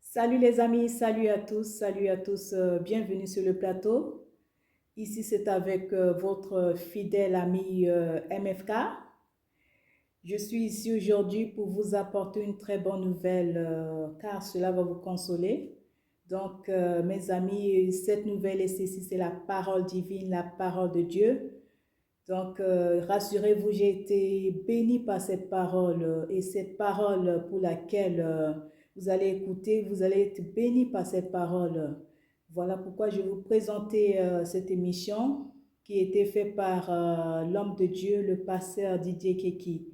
Salut les amis, salut à tous, bienvenue sur le plateau. Ici c'est avec votre fidèle ami MFK. Je suis ici aujourd'hui pour vous apporter une très bonne nouvelle car cela va vous consoler. Donc mes amis, cette nouvelle est ceci, c'est la parole divine, la parole de Dieu. Donc, rassurez-vous, j'ai été bénie par cette parole et cette parole pour laquelle vous allez écouter, vous allez être bénis par cette parole. Voilà pourquoi je vais vous présenter cette émission qui a été faite par l'homme de Dieu, le pasteur Didier Keki.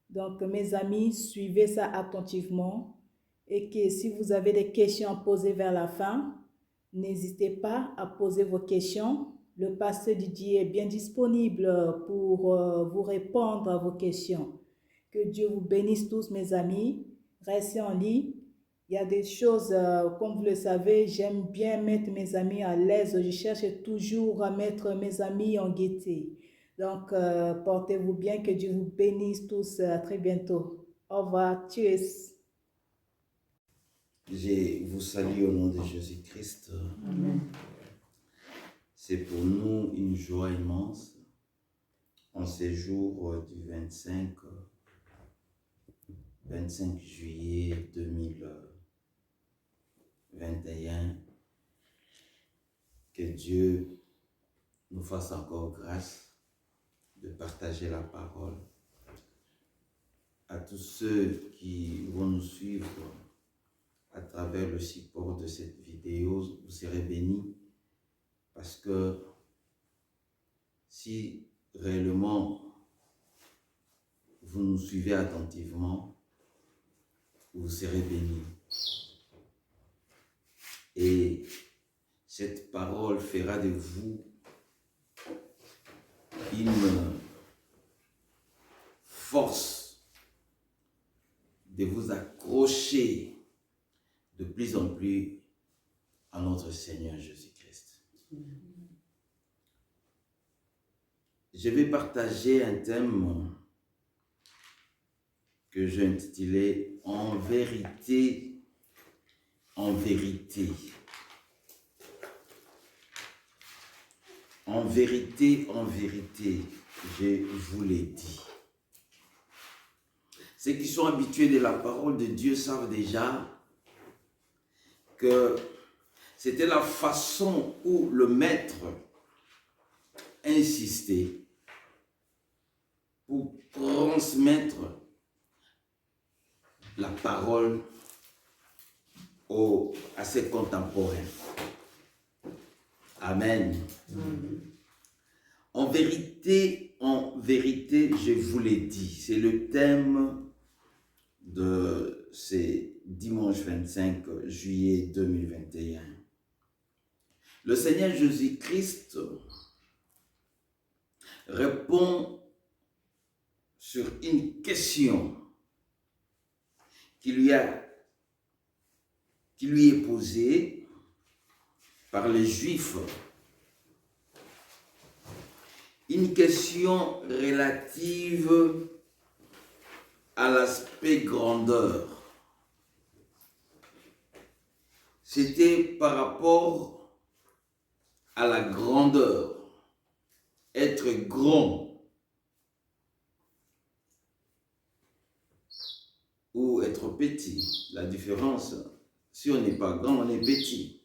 Donc, mes amis, suivez ça attentivement et que si vous avez des questions à poser vers la fin, n'hésitez pas à poser vos questions. Le pasteur Didier est bien disponible pour vous répondre à vos questions. Que Dieu vous bénisse tous, mes amis. Restez en ligne. Il y a des choses, comme vous le savez, j'aime bien mettre mes amis à l'aise. Je cherche toujours à mettre mes amis en gaieté. Donc, portez-vous bien. Que Dieu vous bénisse tous. À très bientôt. Au revoir. Tchuss. Je vous salue au nom de Jésus-Christ. Amen. C'est pour nous une joie immense en ces jours du 25 juillet 2021 que Dieu nous fasse encore grâce de partager la parole à tous ceux qui vont nous suivre à travers le support de cette vidéo. Vous serez bénis parce que si réellement vous nous suivez attentivement, vous serez bénis. Et cette parole fera de vous une force de vous accrocher de plus en plus à notre Seigneur Jésus-Christ. Je vais partager un thème que j'ai intitulé « En vérité, en vérité ». En vérité, je vous l'ai dit. Ceux qui sont habitués de la parole de Dieu savent déjà que c'était la façon où le maître insistait pour transmettre la parole à ses contemporains. Amen. En vérité, je vous l'ai dit. C'est le thème de ce dimanche 25 juillet 2021. Le Seigneur Jésus-Christ répond sur une question qui lui est posée par les Juifs. Une question relative à l'aspect grandeur. C'était par rapport à la grandeur, être grand ou être petit. La différence, si on n'est pas grand, on est petit.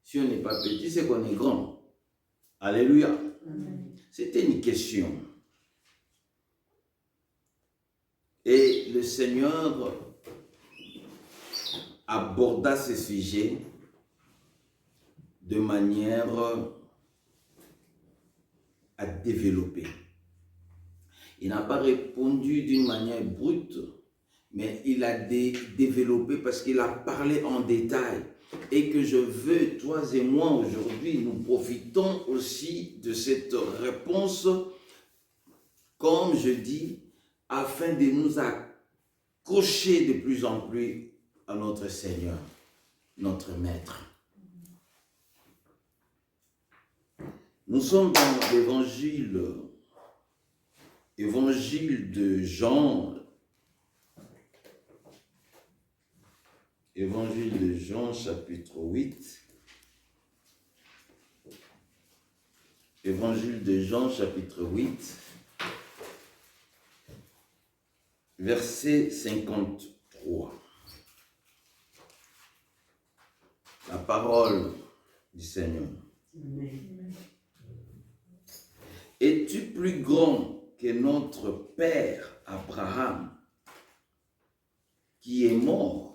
Si on n'est pas petit, c'est qu'on est grand. Alléluia. C'était une question. Et le Seigneur aborda ce sujet de manière à développer. Il n'a pas répondu d'une manière brute, mais il a développé parce qu'il a parlé en détail. Et que je veux, toi et moi, aujourd'hui, nous profitons aussi de cette réponse, comme je dis, afin de nous accrocher de plus en plus à notre Seigneur, notre Maître. Nous sommes dans l'évangile de Jean, Évangile de Jean, chapitre 8. Évangile de Jean, chapitre 8, verset 53. La parole du Seigneur. Amen. Es-tu plus grand que notre père Abraham, qui est mort?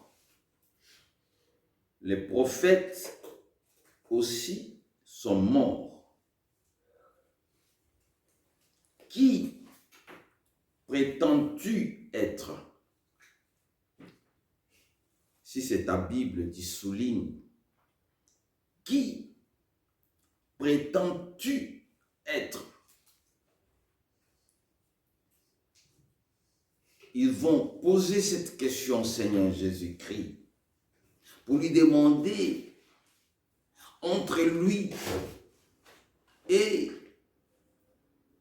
Les prophètes aussi sont morts. Qui prétends-tu être? Si c'est ta Bible, tu soulignes. Qui prétends-tu être? Ils vont poser cette question au Seigneur Jésus-Christ pour lui demander entre lui et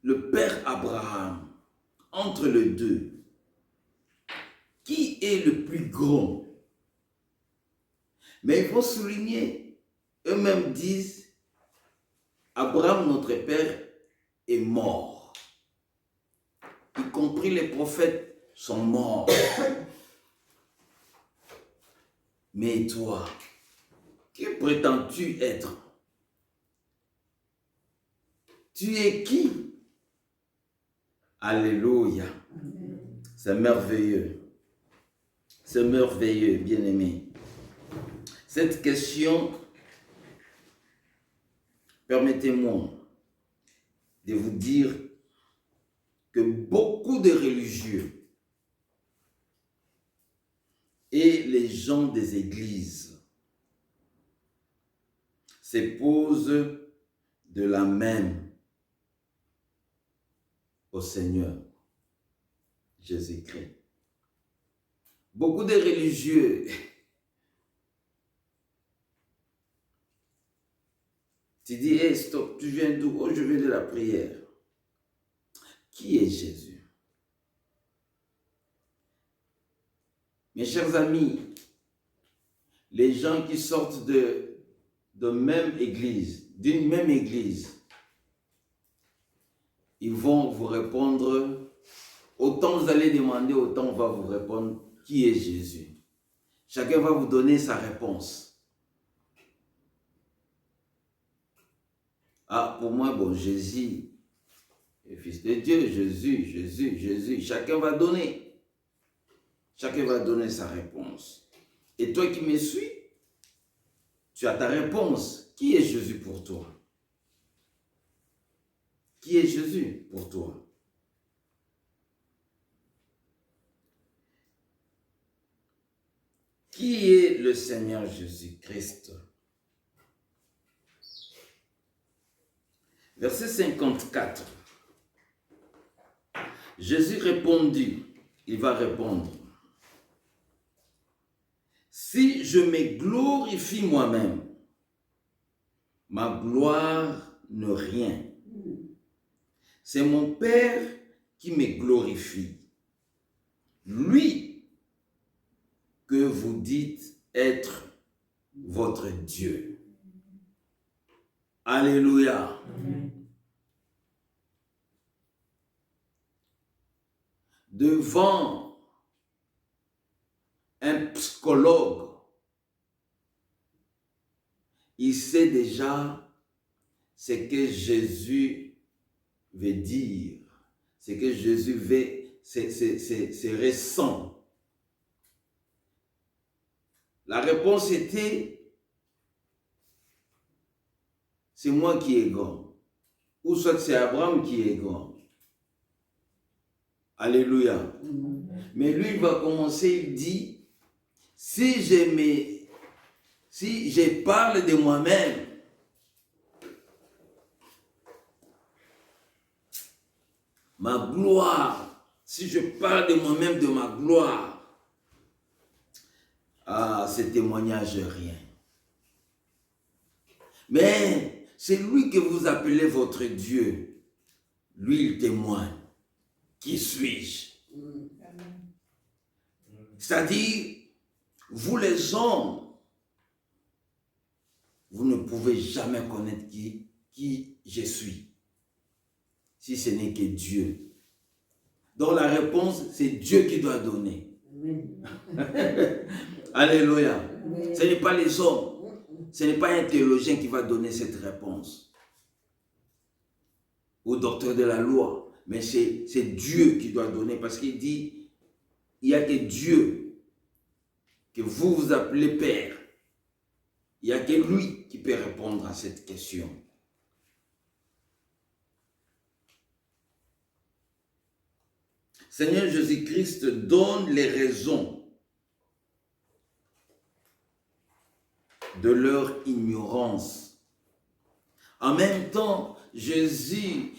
le Père Abraham, entre les deux, qui est le plus grand? Mais il faut souligner, eux-mêmes disent, Abraham, notre Père, est mort. Y compris les prophètes sont morts. Mais toi, qui prétends-tu être? Tu es qui? Alléluia. C'est merveilleux. C'est merveilleux, bien-aimé. Cette question, permettez-moi de vous dire que beaucoup de religieux et les gens des églises se posent de la même au Seigneur Jésus-Christ. Beaucoup de religieux, tu dis, hey, stop, tu viens d'où? Oh, je viens de la prière. Qui est Jésus? Mes chers amis, les gens qui sortent de même église, d'une même église, ils vont vous répondre, autant vous allez demander, autant on va vous répondre, qui est Jésus? Chacun va vous donner sa réponse. Ah, pour moi, bon, Jésus, le Fils de Dieu, Jésus. Chacun va donner. Chacun va donner sa réponse. Et toi qui me suis, tu as ta réponse. Qui est Jésus pour toi? Qui est Jésus pour toi? Qui est le Seigneur Jésus-Christ? Verset 54. Jésus répondit, il va répondre, si je me glorifie moi-même, ma gloire n'est rien. C'est mon Père qui me glorifie. Lui que vous dites être votre Dieu. Alléluia. Amen. Devant un psychologue, il sait déjà ce que Jésus veut dire, ce que Jésus veut, c'est récent. La réponse était, c'est moi qui est grand, ou soit c'est Abraham qui est grand. Alléluia. Mais lui, il va commencer, il dit, si je parle de moi-même, ma gloire, si je parle de moi-même, de ma gloire, ah, ce témoignage est rien. Mais c'est lui que vous appelez votre Dieu. Lui, il témoigne. Qui suis-je? C'est-à-dire, Vous les hommes, vous ne pouvez jamais connaître qui je suis, si ce n'est que Dieu. Donc la réponse, c'est Dieu qui doit donner. Alléluia. Ce n'est pas les hommes, ce n'est pas un théologien qui va donner cette réponse, ou docteur de la loi, mais c'est Dieu qui doit donner, parce qu'il dit, il n'y a que Dieu que vous vous appelez Père. Il n'y a que lui qui peut répondre à cette question. Seigneur Jésus-Christ donne les raisons de leur ignorance. En même temps, Jésus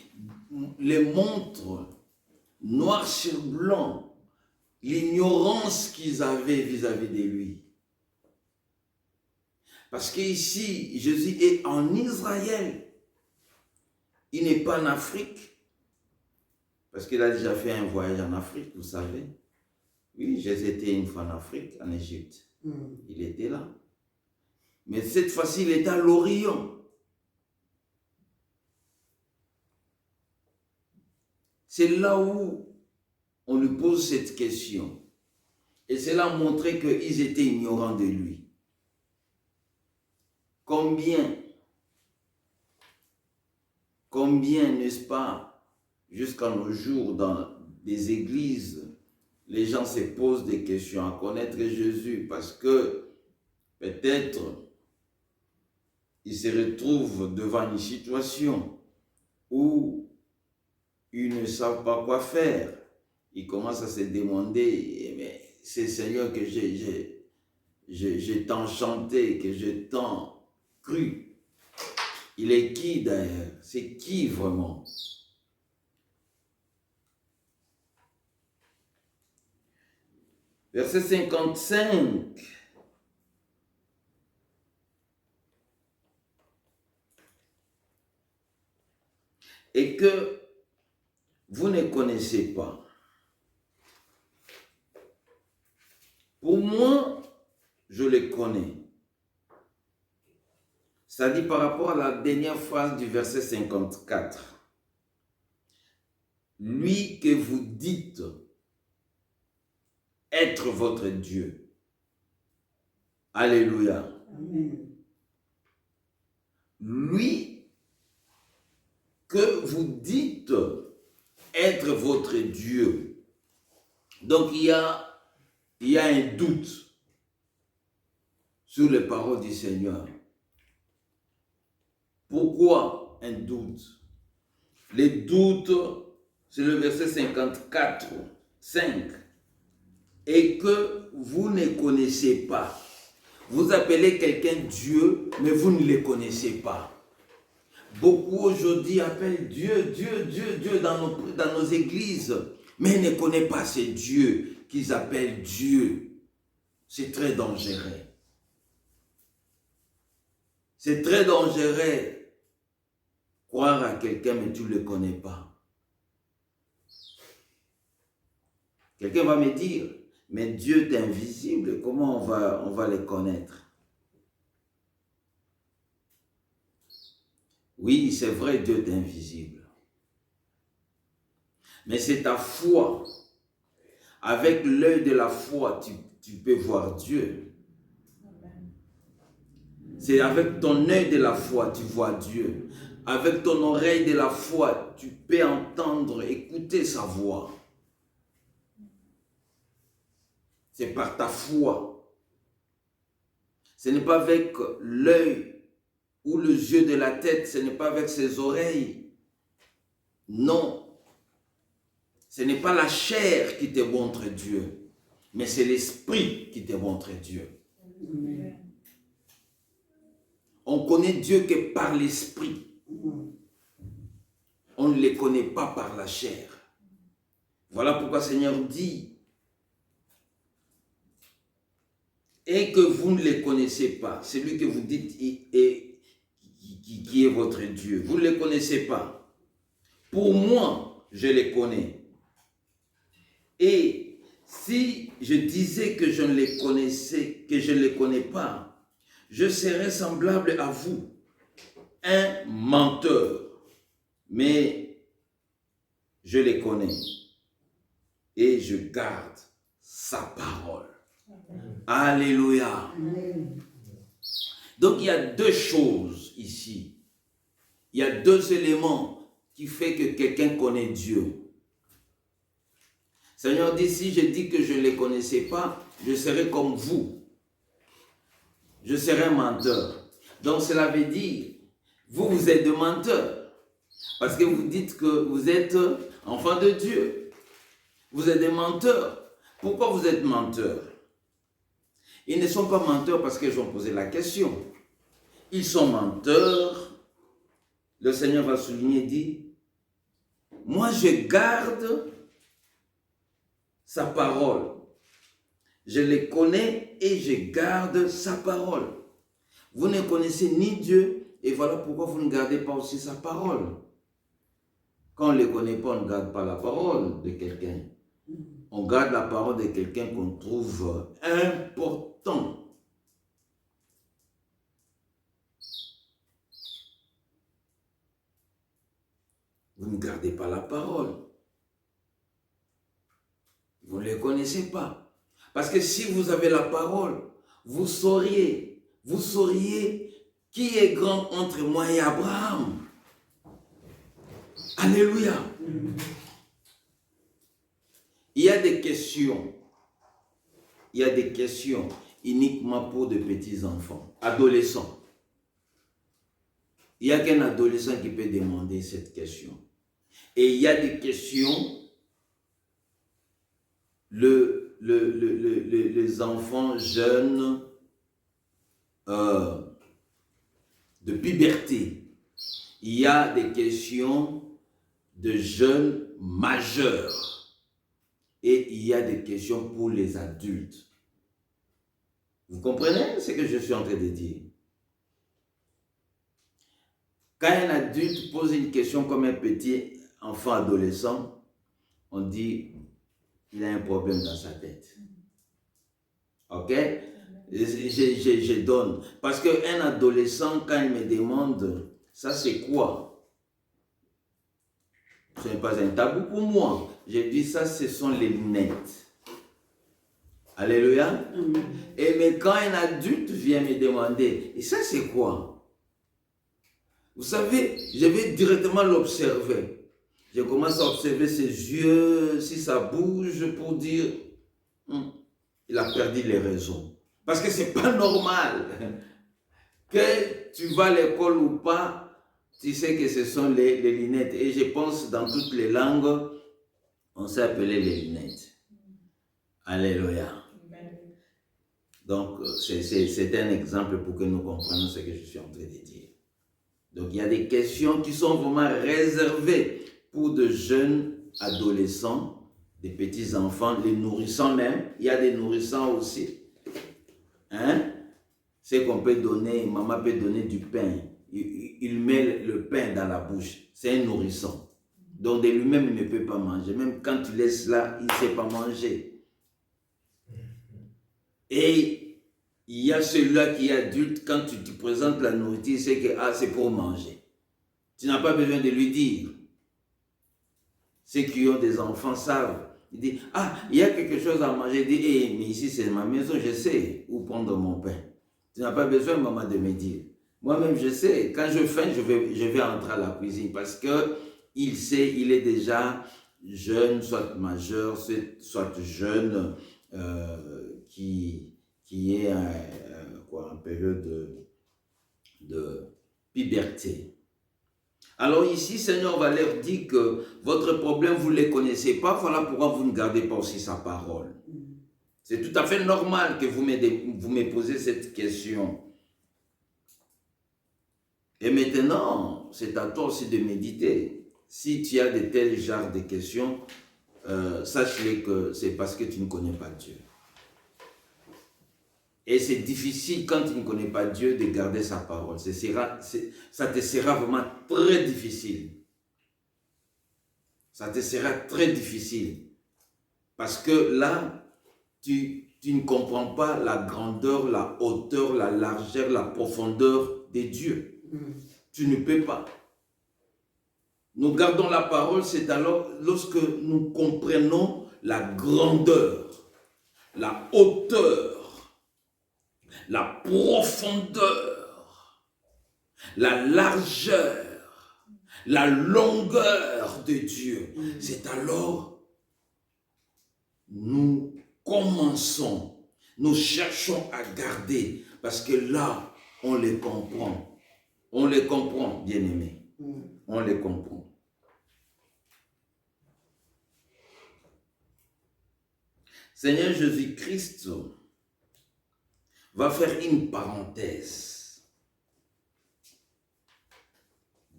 les montre noir sur blanc l'ignorance qu'ils avaient vis-à-vis de lui. Parce qu'ici, Jésus est en Israël. Il n'est pas en Afrique. Parce qu'il a déjà fait un voyage en Afrique, vous savez. Oui, Jésus était une fois en Afrique, en Égypte. Il était là. Mais cette fois-ci, il est à l'Orient. C'est là où on lui pose cette question. Et cela a montré qu'ils étaient ignorants de lui. Combien, n'est-ce pas, jusqu'à nos jours, dans des églises, les gens se posent des questions à connaître Jésus parce que peut-être ils se retrouvent devant une situation où ils ne savent pas quoi faire. Ils commencent à se demander, mais c'est Seigneur que j'ai tant chanté, que j'ai tant cru. Il est qui d'ailleurs? C'est qui vraiment? Verset 55. Et que vous ne connaissez pas. Pour moi, je les connais. Ça dit par rapport à la dernière phrase du verset 54. Lui que vous dites être votre Dieu. Alléluia. Amen. Lui que vous dites être votre Dieu. Donc il y a un doute sur les paroles du Seigneur. Pourquoi un doute? Les doutes, c'est le verset 54, 5. Et que vous ne connaissez pas. Vous appelez quelqu'un Dieu, mais vous ne le connaissez pas. Beaucoup aujourd'hui appellent Dieu, Dieu, Dieu, Dieu dans nos églises, mais ils ne connaissent pas ces dieux qu'ils appellent Dieu. C'est très dangereux. C'est très dangereux. Croire à quelqu'un, mais tu ne le connais pas. Quelqu'un va me dire, mais Dieu est invisible, comment on va le connaître? Oui, c'est vrai, Dieu est invisible. Mais c'est ta foi. Avec l'œil de la foi, tu peux voir Dieu. C'est avec ton œil de la foi, tu vois Dieu. Avec ton oreille de la foi, tu peux entendre, écouter sa voix. C'est par ta foi. Ce n'est pas avec l'œil ou les yeux de la tête, ce n'est pas avec ses oreilles. Non. Ce n'est pas la chair qui te montre Dieu, mais c'est l'esprit qui te montre Dieu. Amen. On connaît Dieu que par l'esprit. On ne le connaît pas par la chair. Voilà pourquoi le Seigneur dit, et que vous ne le connaissez pas, celui que vous dites qui est votre Dieu, vous ne le connaissez pas. Pour moi, je le connais. Et Si je disais que je ne les connaissais, que je ne les connais pas, je serais semblable à vous, un menteur. Mais je les connais et je garde sa parole. Alléluia. Donc il y a deux choses ici. Il y a deux éléments qui font que quelqu'un connaît Dieu. Seigneur dit, si je dis que je ne les connaissais pas, je serai comme vous. Je serai un menteur. Donc cela veut dire, vous êtes des menteurs. Parce que vous dites que vous êtes enfants de Dieu. Vous êtes des menteurs. Pourquoi vous êtes menteurs? Ils ne sont pas menteurs parce qu'ils ont posé la question. Ils sont menteurs. Le Seigneur va souligner et dit, moi je garde sa parole. Je les connais et je garde sa parole. Vous ne connaissez ni Dieu et voilà pourquoi vous ne gardez pas aussi sa parole. Quand on ne les connaît pas, on ne garde pas la parole de quelqu'un. On garde la parole de quelqu'un qu'on trouve important. Vous ne gardez pas la parole. Vous ne les connaissez pas. Parce que si vous avez la parole, vous sauriez qui est grand entre moi et Abraham. Alléluia. Il y a des questions. Il y a des questions uniquement pour de petits enfants, adolescents. Il n'y a qu'un adolescent qui peut demander cette question. Et il y a des questions, les enfants jeunes de puberté. Il y a des questions de jeunes majeurs. Et il y a des questions pour les adultes. Vous comprenez ce que je suis en train de dire? Quand un adulte pose une question comme un petit enfant adolescent, on dit il a un problème dans sa tête. Ok? Je donne. Parce qu'un adolescent, quand il me demande, ça c'est quoi? Ce n'est pas un tabou pour moi. J'ai dit ça, ce sont les lunettes. Alléluia. Et mais quand un adulte vient me demander, et ça c'est quoi? Vous savez, je vais directement l'observer. Je commence à observer ses yeux, si ça bouge, pour dire, il a perdu les raisons. Parce que c'est pas normal. Que tu vas à l'école ou pas, tu sais que ce sont les lunettes. Et je pense dans toutes les langues, on s'est appelé les lunettes. Alléluia. Donc, c'est un exemple pour que nous comprenions ce que je suis en train de dire. Donc, il y a des questions qui sont vraiment réservées pour de jeunes adolescents, des petits enfants, les nourrissants même. Il y a des nourrissants aussi. Hein? C'est qu'on peut donner, maman peut donner du pain. Il met le pain dans la bouche. C'est un nourrisson. Donc, de lui-même, il ne peut pas manger. Même quand tu laisses là, il ne sait pas manger. Et il y a celui-là qui est adulte, quand tu te présentes la nourriture, c'est que c'est pour manger. Tu n'as pas besoin de lui dire. Ceux qui ont des enfants savent. Il dit, il y a quelque chose à manger. Il dit, mais ici c'est ma maison, je sais où prendre mon pain. Tu n'as pas besoin, maman, de me dire. Moi-même, je sais, quand je faim, je vais entrer à la cuisine parce que il sait, il est déjà jeune, soit majeur, soit jeune, qui est en période de puberté. Alors ici, Seigneur va leur dire que votre problème, vous ne les connaissez pas, voilà pourquoi vous ne gardez pas aussi sa parole. C'est tout à fait normal que vous me posez cette question. Et maintenant, c'est à toi aussi de méditer. Si tu as de tels genres de questions, sache-les que c'est parce que tu ne connais pas Dieu. Et c'est difficile quand tu ne connais pas Dieu de garder sa parole. Ça te sera vraiment très difficile. Ça te sera très difficile. Parce que là, tu ne comprends pas la grandeur, la hauteur, la largeur, la profondeur de Dieu. Tu ne peux pas. Nous gardons la parole, c'est alors lorsque nous comprenons la grandeur, la hauteur, la profondeur, la largeur, la longueur de Dieu. C'est alors nous commençons, nous cherchons à garder, parce que là, on les comprend. On les comprend, bien-aimés. On les comprend. Seigneur Jésus-Christ va faire une parenthèse.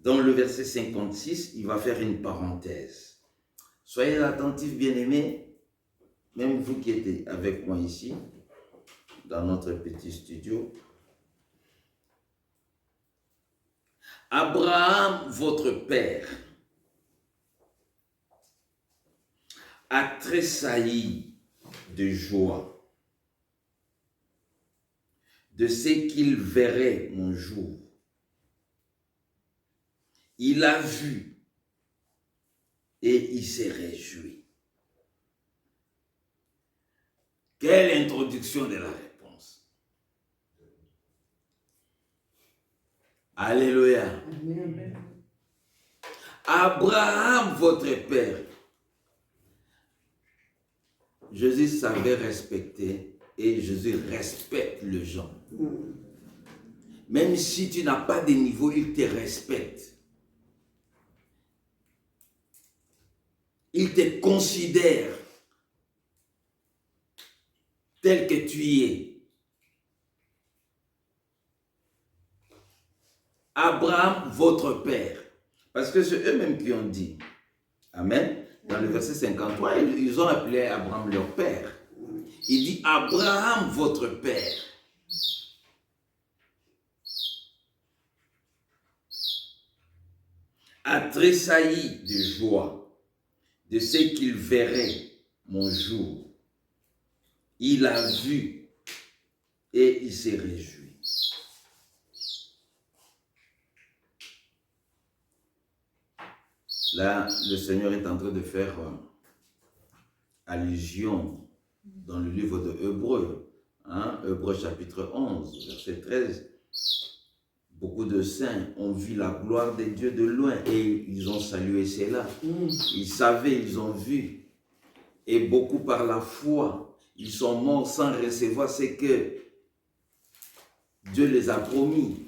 Dans le verset 56, il va faire une parenthèse. Soyez attentifs, bien-aimés, même vous qui êtes avec moi ici, dans notre petit studio. Abraham, votre père, a tressailli de joie de ce qu'il verrait mon jour. Il a vu et il s'est réjoui. Quelle introduction de la réponse. Alléluia. Amen. Abraham, votre père. Jésus savait respecter et Jésus respecte les gens. Même si tu n'as pas de niveau, il te respecte. Il te considère tel que tu es. Abraham, votre père. Parce que c'est eux-mêmes qui ont dit. Amen. Dans le verset 53, ils ont appelé Abraham leur père. Il dit Abraham, votre père. A tressailli de joie de ce qu'il verrait mon jour. Il a vu et il s'est réjoui. Là, le Seigneur est en train de faire allusion dans le livre de Hébreux, Hébreux chapitre 11, verset 13. Beaucoup de saints ont vu la gloire de Dieu de loin et ils ont salué cela. Ils savaient, ils ont vu. Et beaucoup par la foi, ils sont morts sans recevoir ce que Dieu les a promis.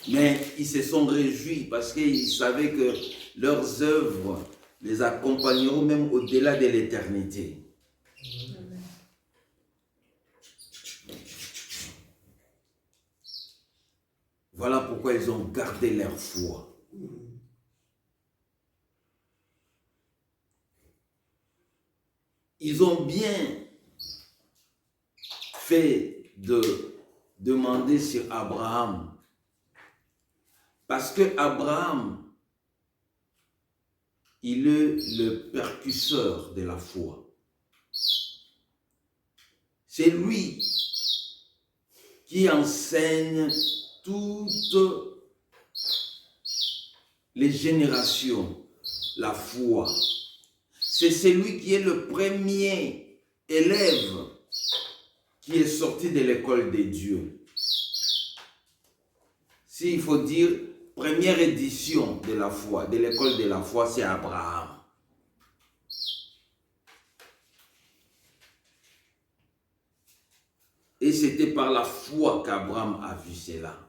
Mais ils se sont réjouis parce qu'ils savaient que leurs œuvres les accompagneront même au-delà de l'éternité. Voilà pourquoi ils ont gardé leur foi. Ils ont bien fait de demander sur Abraham. Parce que Abraham, il est le percusseur de la foi. C'est lui qui enseigne toutes les générations la foi. C'est celui qui est le premier élève qui est sorti de l'école de Dieu. S'il faut dire première édition de la foi, de l'école de la foi, c'est Abraham. Et c'était par la foi qu'Abraham a vu cela.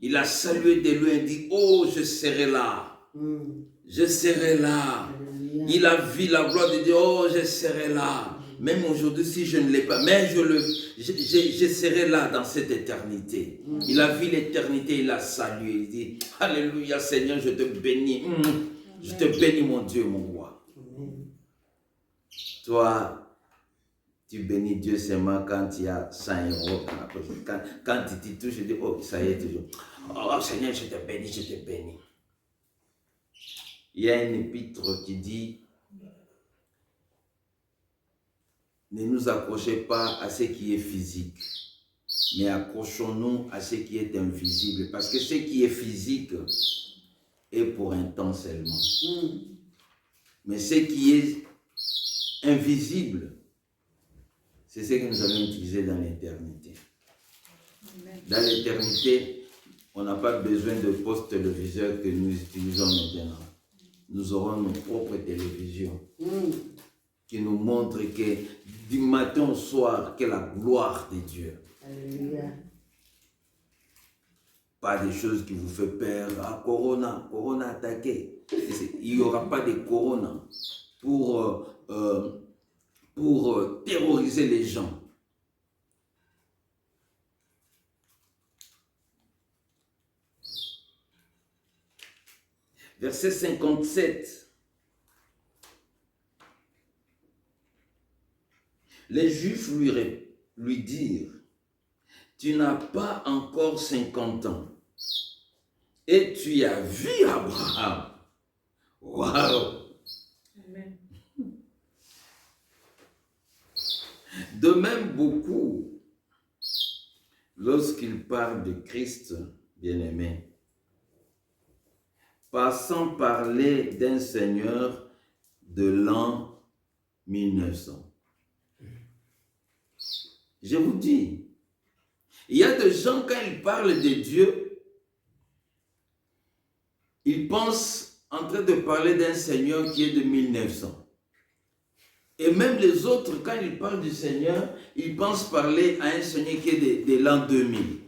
Il a salué de loin et dit, oh, je serai là. Je serai là. Il a vu la gloire de Dieu, oh, je serai là. Même aujourd'hui, si je ne l'ai pas, mais je serai là dans cette éternité. Il a vu l'éternité, il a salué. Il dit, alléluia Seigneur, je te bénis. Je te bénis mon Dieu, mon roi. Toi, tu bénis Dieu seulement quand il y a 100 euros. Quand tu touches, tu dis, oh, ça y est, toujours. Oh Seigneur, je te bénis, je te bénis. Il y a une épître qui dit, ne nous accrochez pas à ce qui est physique, mais accrochons-nous à ce qui est invisible. Parce que ce qui est physique est pour un temps seulement. Mais ce qui est invisible, c'est ce que nous allons utiliser dans l'éternité. Dans l'éternité, on n'a pas besoin de poste téléviseur que nous utilisons maintenant. Nous aurons nos propres télévisions qui nous montrent que du matin au soir, que la gloire de Dieu. Alléluia. Pas des choses qui vous font peur. Ah, Corona attaqué. Il n'y aura pas de Corona pour terroriser les gens. Verset 57. Les Juifs lui dirent, tu n'as pas encore 50 ans et tu as vu Abraham. Waouh! Amen. De même, beaucoup, lorsqu'ils parlent de Christ, bien-aimé, passant parler d'un Seigneur de l'an 1900. Je vous dis, il y a des gens, quand ils parlent de Dieu, ils pensent en train de parler d'un Seigneur qui est de 1900. Et même les autres, quand ils parlent du Seigneur, ils pensent parler à un Seigneur qui est de l'an 2000.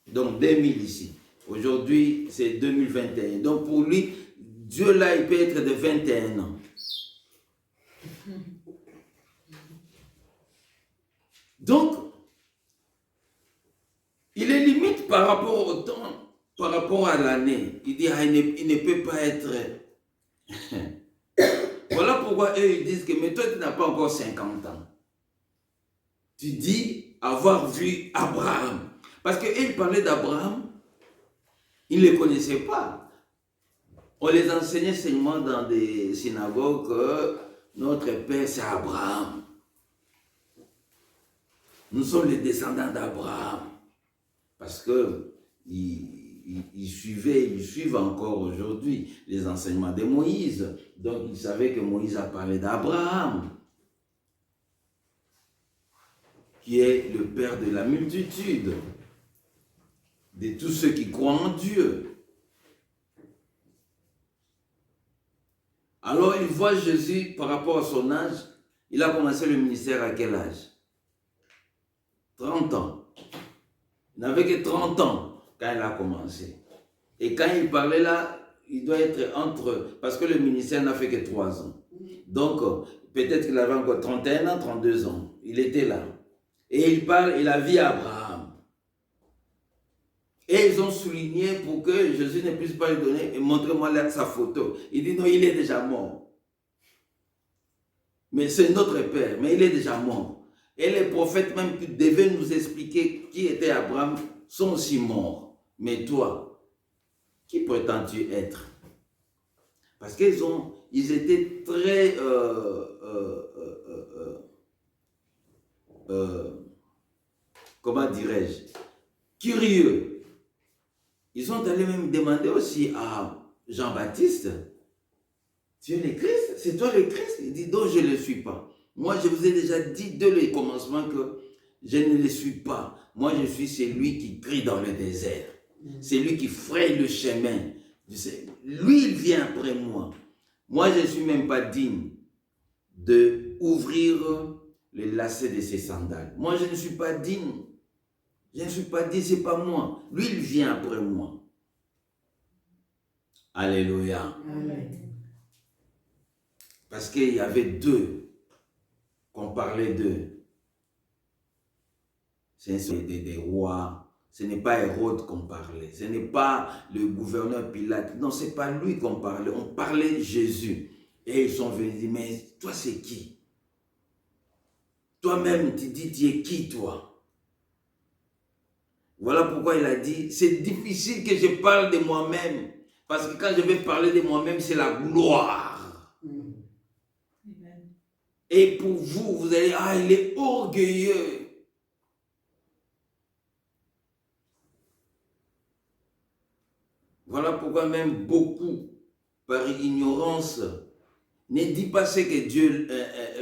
Donc 2000 ici. Aujourd'hui, c'est 2021. Donc pour lui, Dieu là, il peut être de 21 ans. Donc, il est limite par rapport au temps, par rapport à l'année. Il dit, ah, il ne peut pas être... Voilà pourquoi eux, ils disent que, mais toi, tu n'as pas encore 50 ans. Tu dis avoir vu Abraham. Parce qu'ils parlaient d'Abraham, ils ne les connaissaient pas. On les enseignait seulement dans des synagogues que notre père, c'est Abraham. Nous sommes les descendants d'Abraham. Parce que ils suivent encore aujourd'hui les enseignements de Moïse. Donc ils savaient que Moïse a parlé d'Abraham, qui est le père de la multitude, de tous ceux qui croient en Dieu. Alors il voit Jésus par rapport à son âge. Il a commencé le ministère à quel âge? 30 ans. Il n'avait que 30 ans quand il a commencé. Et quand il parlait là, il doit être entre... Parce que le ministère n'a fait que 3 ans. Donc, peut-être qu'il avait encore 31 ans, 32 ans. Il était là. Et il parle, il a vu Abraham. Et ils ont souligné pour que Jésus ne puisse pas lui donner, et montrez-moi là sa photo. Il dit non, il est déjà mort. Mais c'est notre père, mais il est déjà mort. Et les prophètes même qui devaient nous expliquer qui était Abraham sont aussi morts. Mais toi, qui prétends-tu être? Parce qu'ils étaient très... comment dirais-je? Curieux. Ils sont allés même demander aussi à Jean-Baptiste, tu es le Christ? C'est toi le Christ? Il dit, non, je ne le suis pas. Moi, je vous ai déjà dit dès le commencement que je ne le suis pas. Moi, je suis celui qui crie dans le désert. C'est lui qui fraye le chemin. Lui, il vient après moi. Moi, je ne suis même pas digne d'ouvrir le lacet de ses sandales. Moi, je ne suis pas digne. Je ne suis pas digne, ce n'est pas moi. Lui, il vient après moi. Alléluia. Amen. Parce qu'il y avait deux qu'on parlait d'eux. C'est des rois. Ce n'est pas Hérode qu'on parlait. Ce n'est pas le gouverneur Pilate. Non, ce n'est pas lui qu'on parlait. On parlait de Jésus. Et ils sont venus dire, mais toi c'est qui? Toi-même, tu dis, tu es qui toi? Voilà pourquoi il a dit, c'est difficile que je parle de moi-même. Parce que quand je vais parler de moi-même, c'est la gloire. Et pour vous, vous allez, ah, il est orgueilleux. Voilà pourquoi même beaucoup, par ignorance, ne disent pas ce que Dieu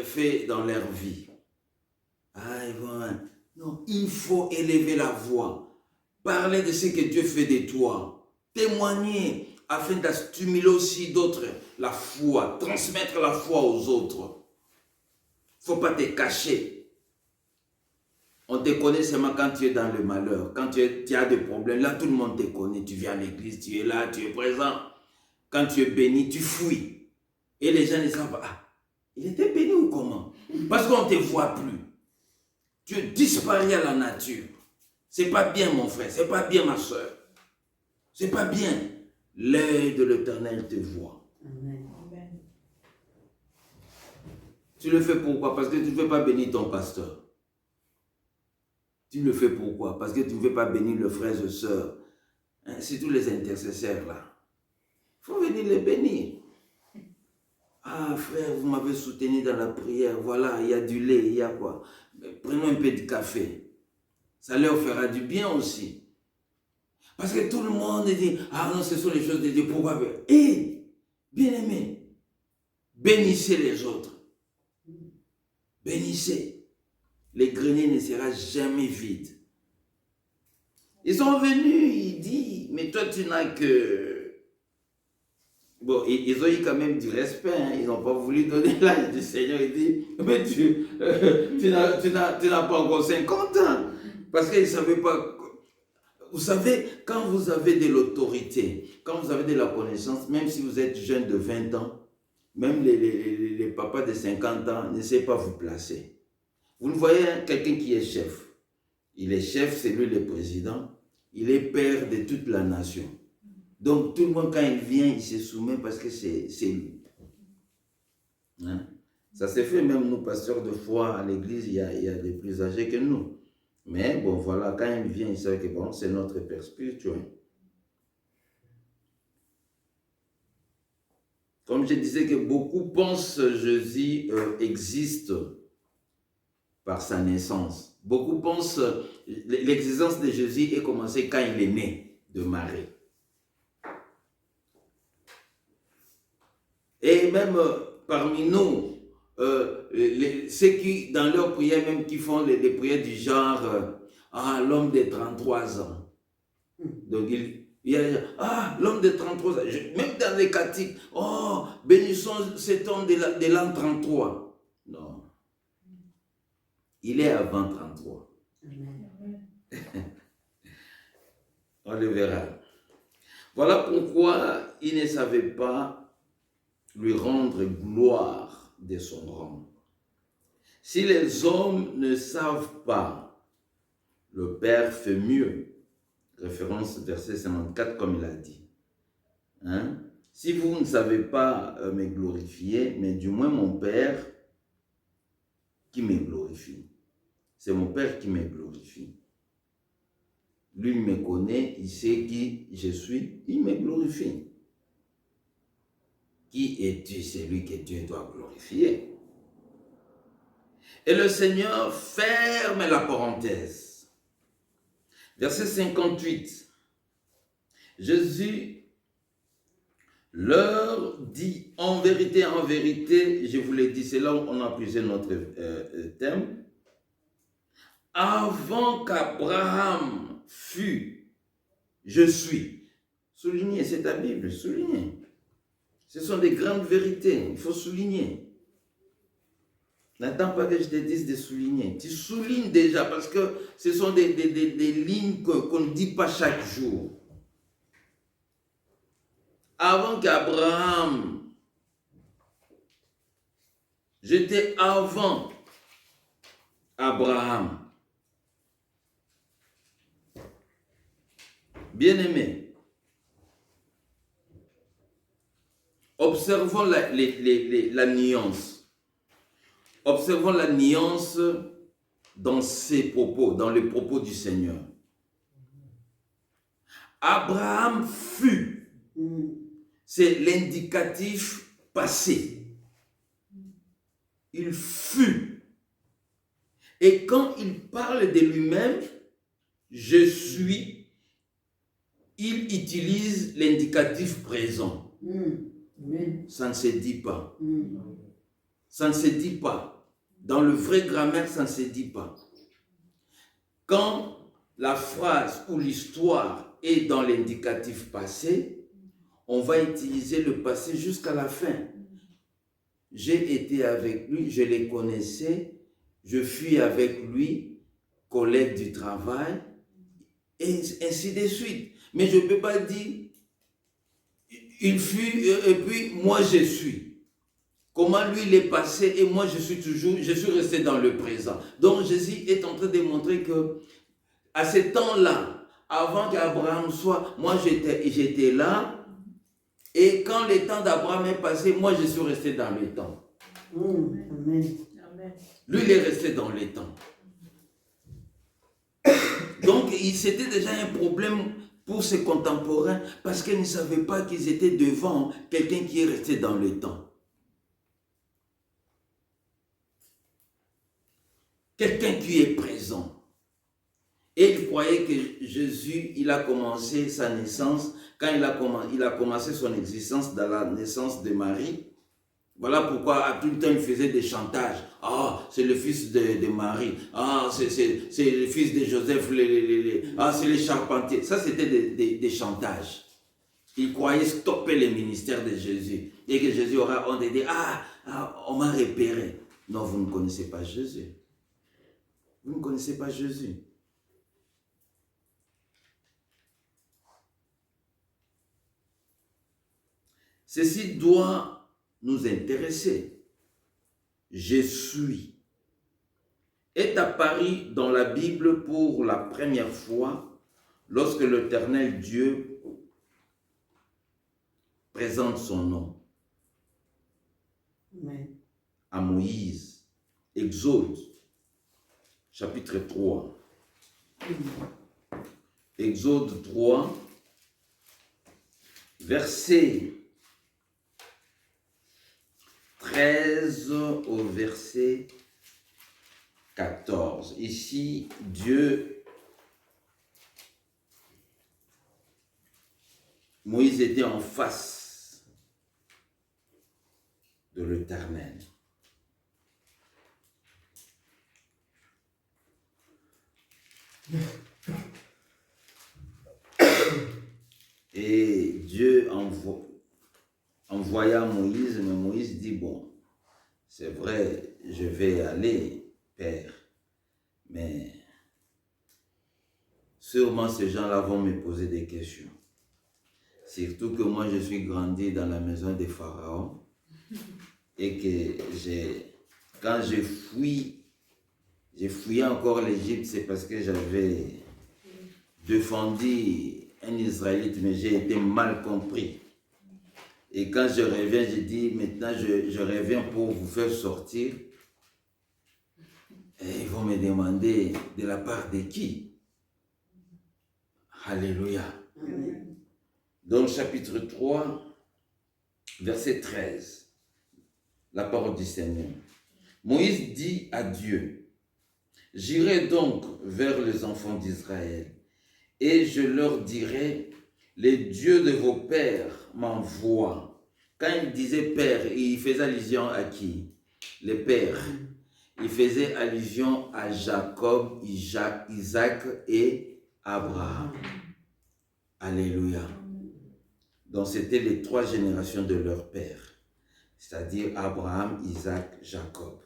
fait dans leur vie. Ah, non, il faut élever la voix. Parler de ce que Dieu fait de toi. Témoigner afin de stimuler aussi d'autres la foi. Transmettre la foi aux autres. Il ne faut pas te cacher. On te connaît seulement quand tu es dans le malheur. Quand tu as des problèmes, là tout le monde te connaît. Tu viens à l'église, tu es là, tu es présent. Quand tu es béni, tu fuis. Et les gens ne savent pas. Ah, il était béni ou comment? Parce qu'on ne te voit plus. Tu disparais à la nature. C'est pas bien mon frère, c'est pas bien ma soeur. C'est pas bien. L'œil de l'Éternel te voit. Amen. Tu le fais pourquoi? Parce que tu ne veux pas bénir ton pasteur. Tu le fais pourquoi? Parce que tu ne veux pas bénir le frère et soeur. Hein, c'est tous les intercesseurs là. Il faut venir les bénir. Ah frère, vous m'avez soutenu dans la prière. Voilà, il y a du lait, il y a quoi? Mais prenons un peu de café. Ça leur fera du bien aussi. Parce que tout le monde dit, ah non, ce sont les choses de Dieu. Pourquoi? Et, bien aimé, bénissez les autres. Bénissez. Le grenier ne sera jamais vide. Ils sont venus, ils disent, mais toi tu n'as que... Bon, ils ont eu quand même du respect, hein. Ils n'ont pas voulu donner l'âge du Seigneur. Ils disent, mais tu n'as pas encore 50 ans. Parce qu'ils ne savaient pas... Vous savez, quand vous avez de l'autorité, quand vous avez de la connaissance, même si vous êtes jeune de 20 ans, même les papas de 50 ans ne savent pas vous placer. Vous le voyez, hein, quelqu'un qui est chef. Il est chef, c'est lui le président. Il est père de toute la nation. Donc tout le monde, quand il vient, il se soumet parce que c'est lui. Hein? Ça s'est fait, même nous, pasteurs de foi à l'église, il y a des plus âgés que nous. Mais bon, voilà, quand il vient, il sait que bon, c'est notre père spirituel. Comme je disais que beaucoup pensent que Jésus existe par sa naissance. Beaucoup pensent que l'existence de Jésus est commencée quand il est né de Marie. Et même parmi nous, ceux qui, dans leurs prières, même qui font les prières du genre, ah, l'homme de 33 ans. Donc, il y a, ah, l'homme de 33 ans. Même dans les catholiques, oh, bénissons cet homme de l'an 33. Non. Il est avant 33. Amen. On le verra. Voilà pourquoi il ne savait pas lui rendre gloire de son rang. Si les hommes ne savent pas, le Père fait mieux. Référence verset 54 comme il a dit. Hein? Si vous ne savez pas me glorifier, mais du moins mon Père qui me glorifie. C'est mon Père qui me glorifie. Lui me connaît, il sait qui je suis, il me glorifie. Qui es-tu? C'est lui que Dieu doit glorifier. Et le Seigneur ferme la parenthèse. Verset 58. Jésus leur dit en vérité, je vous l'ai dit, c'est là où on a puisé notre thème. Avant qu'Abraham fût, je suis. Soulignez, c'est ta Bible, soulignez. Ce sont des grandes vérités, il faut souligner. N'attends pas que je te dise de souligner. Tu soulignes déjà parce que ce sont des lignes qu'on ne dit pas chaque jour. Avant qu'Abraham, j'étais avant Abraham. Bien-aimé, observons la nuance. Observons la nuance dans ses propos, dans les propos du Seigneur. Abraham fut, c'est l'indicatif passé. il fut. Et quand il parle de lui-même, je suis, il utilise l'indicatif présent. Ça ne se dit pas. Ça ne se dit pas. Dans le vrai grammaire, ça ne se dit pas. Quand la phrase ou l'histoire est dans l'indicatif passé, on va utiliser le passé jusqu'à la fin. J'ai été avec lui, je le connaissais, je fus avec lui, collègue du travail, et ainsi de suite. Mais je ne peux pas dire, il fut, et puis moi je suis. Comment lui il est passé et moi je suis resté dans le présent. Donc Jésus est en train de montrer que à ce temps-là, avant qu'Abraham soit, moi j'étais là, et quand le temps d'Abraham est passé, moi je suis resté dans le temps. Amen. Lui il est resté dans le temps. Donc c'était déjà un problème pour ses contemporains parce qu'ils ne savaient pas qu'ils étaient devant quelqu'un qui est resté dans le temps. Quelqu'un qui est présent. Et ils croyaient que Jésus, il a commencé sa naissance, quand il a commencé son existence dans la naissance de Marie. Voilà pourquoi à tout le temps il faisait des chantages. Ah, c'est le fils de Marie. Ah, c'est le fils de Joseph. Ah, c'est les charpentiers. Ça, c'était des chantages. Ils croyaient stopper le ministère de Jésus. Et que Jésus aura honte de dire, on m'a repéré. Non, vous ne connaissez pas Jésus. Vous ne connaissez pas Jésus. Ceci doit nous intéresser. Je suis est apparu dans la Bible pour la première fois lorsque l'Éternel Dieu présente son nom à Moïse. Exode, chapitre 3. Exode 3, verset 13 au verset 14. Ici, Moïse était en face de l'Éternel. Et Dieu envoya Moïse, mais Moïse dit, bon, c'est vrai, je vais aller, Père, mais sûrement ces gens-là vont me poser des questions. Surtout que moi, je suis grandi dans la maison des pharaons et que quand j'ai fouillé encore l'Égypte, c'est parce que j'avais défendu un Israélite, mais j'ai été mal compris. Et quand je reviens, je dis, maintenant je reviens pour vous faire sortir. Et ils vont me demander de la part de qui? Alléluia. Amen. Donc chapitre 3, verset 13. La parole du Seigneur. Moïse dit à Dieu, j'irai donc vers les enfants d'Israël et je leur dirai, les dieux de vos pères m'envoient. Quand il disait père, il faisait allusion à qui? Les pères. Il faisait allusion à Jacob, Isaac et Abraham. Alléluia. Donc c'était les 3 générations de leur père, c'est-à-dire Abraham, Isaac, Jacob.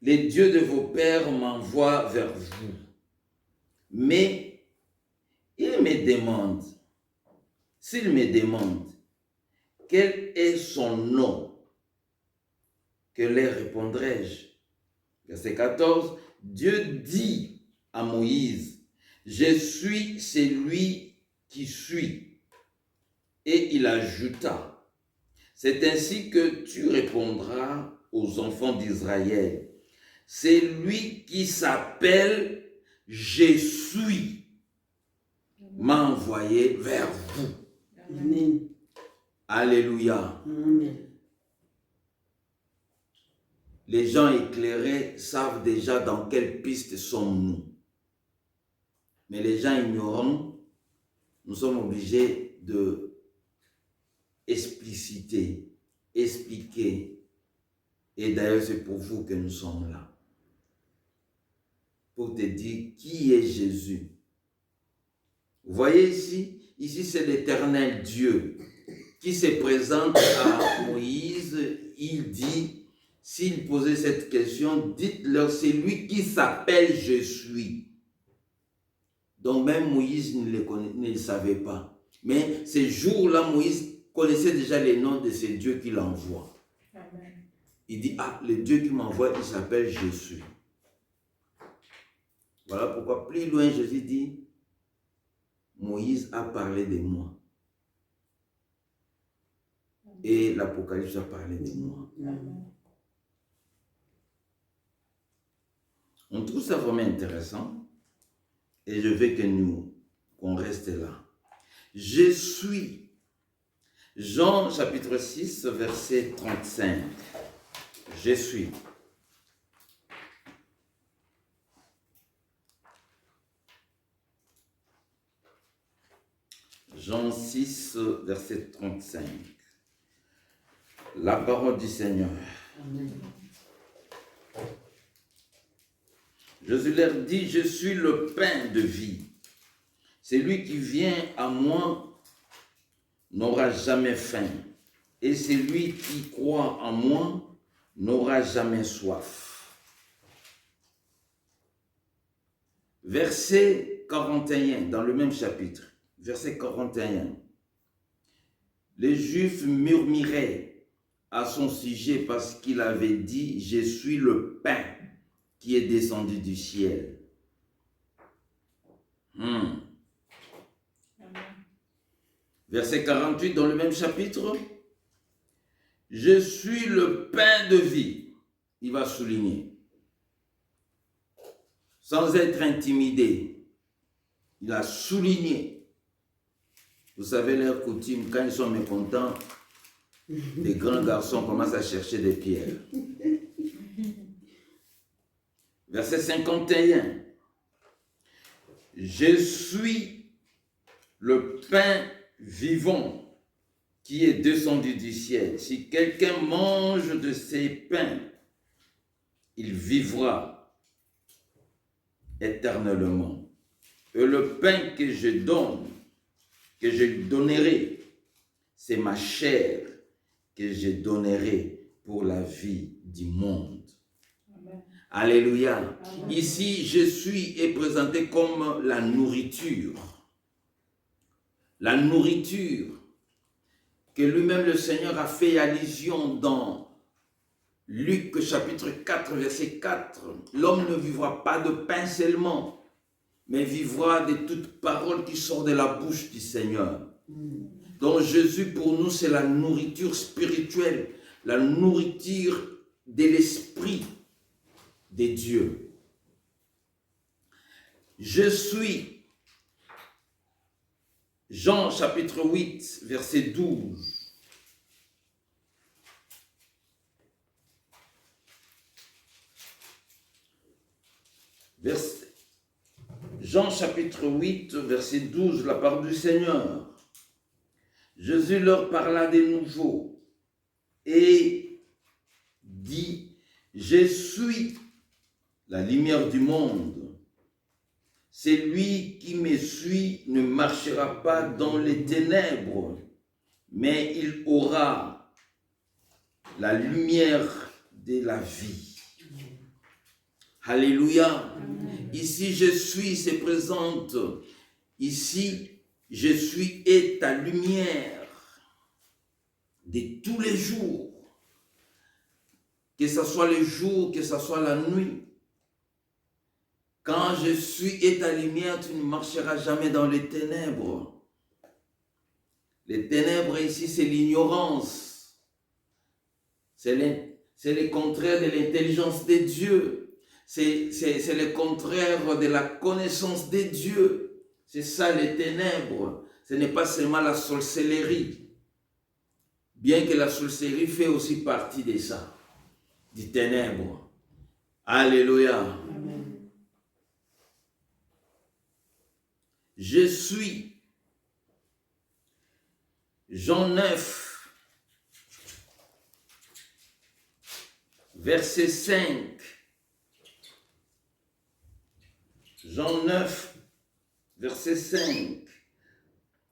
Les dieux de vos pères m'envoient vers vous. Mais il me demande, s'il me demande, quel est son nom? Que leur répondrai-je? Verset 14, Dieu dit à Moïse, je suis celui qui suis. Et il ajouta, c'est ainsi que tu répondras aux enfants d'Israël. C'est lui qui s'appelle je suis, m'a envoyé vers vous. Amen. Alléluia. Amen. les gens éclairés savent déjà dans quelle piste sommes-nous. Mais les gens ignorants, nous sommes obligés de expliciter, expliquer. Et d'ailleurs, c'est pour vous que nous sommes là. Pour te dire qui est Jésus. Vous voyez ici c'est l'Éternel Dieu qui se présente à Moïse. Il dit, s'il posait cette question, dites-leur, c'est lui qui s'appelle Je suis. Donc même Moïse ne le savait pas. Mais ces jours-là, Moïse connaissait déjà les noms de ces dieux qu'il envoie. Amen. Il dit, ah, le Dieu qui m'envoie, il s'appelle Jésus. Voilà pourquoi plus loin Jésus dit, Moïse a parlé de moi. Et l'Apocalypse a parlé de moi. Amen. On trouve ça vraiment intéressant. Et je veux qu'on reste là. Je suis. Jean chapitre 6, verset 35. Je suis. Jean 6, verset 35. La parole du Seigneur. Amen. Jésus leur dit, je suis le pain de vie. Celui qui vient à moi n'aura jamais faim. Et celui qui croit en moi n'aura jamais soif. Verset 41, dans le même chapitre. Verset 41. Les Juifs murmuraient à son sujet parce qu'il avait dit, je suis le pain qui est descendu du ciel. Amen. Verset 48 dans le même chapitre. Je suis le pain de vie. Il va souligner. Sans être intimidé. Il a souligné. Vous savez, leur coutume, quand ils sont mécontents, les grands garçons commencent à chercher des pierres. Verset 51. Je suis le pain vivant qui est descendu du ciel. Si quelqu'un mange de ces pains, il vivra éternellement. Et le pain que je donne, que je donnerai, c'est ma chair que je donnerai pour la vie du monde. Amen. Alléluia. Amen. Ici, je suis est présenté comme la nourriture. La nourriture que lui-même le Seigneur a fait allusion dans Luc chapitre 4, verset 4. L'homme ne vivra pas de pain seulement, mais vivra de toute parole qui sort de la bouche du Seigneur. Donc Jésus pour nous c'est la nourriture spirituelle, la nourriture de l'esprit de Dieu. Je suis. Jean chapitre 8, verset 12. Jean chapitre 8, verset 12, la parole du Seigneur. Jésus leur parla de nouveau et dit, je suis la lumière du monde. Celui qui me suit ne marchera pas dans les ténèbres, mais il aura la lumière de la vie. Alléluia. Amen. Ici, je suis se présente. Ici, je suis est ta lumière de tous les jours. Que ce soit le jour, que ce soit la nuit. Quand je suis et ta lumière, tu ne marcheras jamais dans les ténèbres. Les ténèbres ici, c'est l'ignorance. C'est le contraire de l'intelligence de Dieu. C'est le contraire de la connaissance de Dieu. C'est ça les ténèbres. Ce n'est pas seulement la sorcellerie. Bien que la sorcellerie fait aussi partie de ça. des ténèbres. Alléluia. Amen. Je suis. Jean 9, verset 5. Jean 9, verset 5.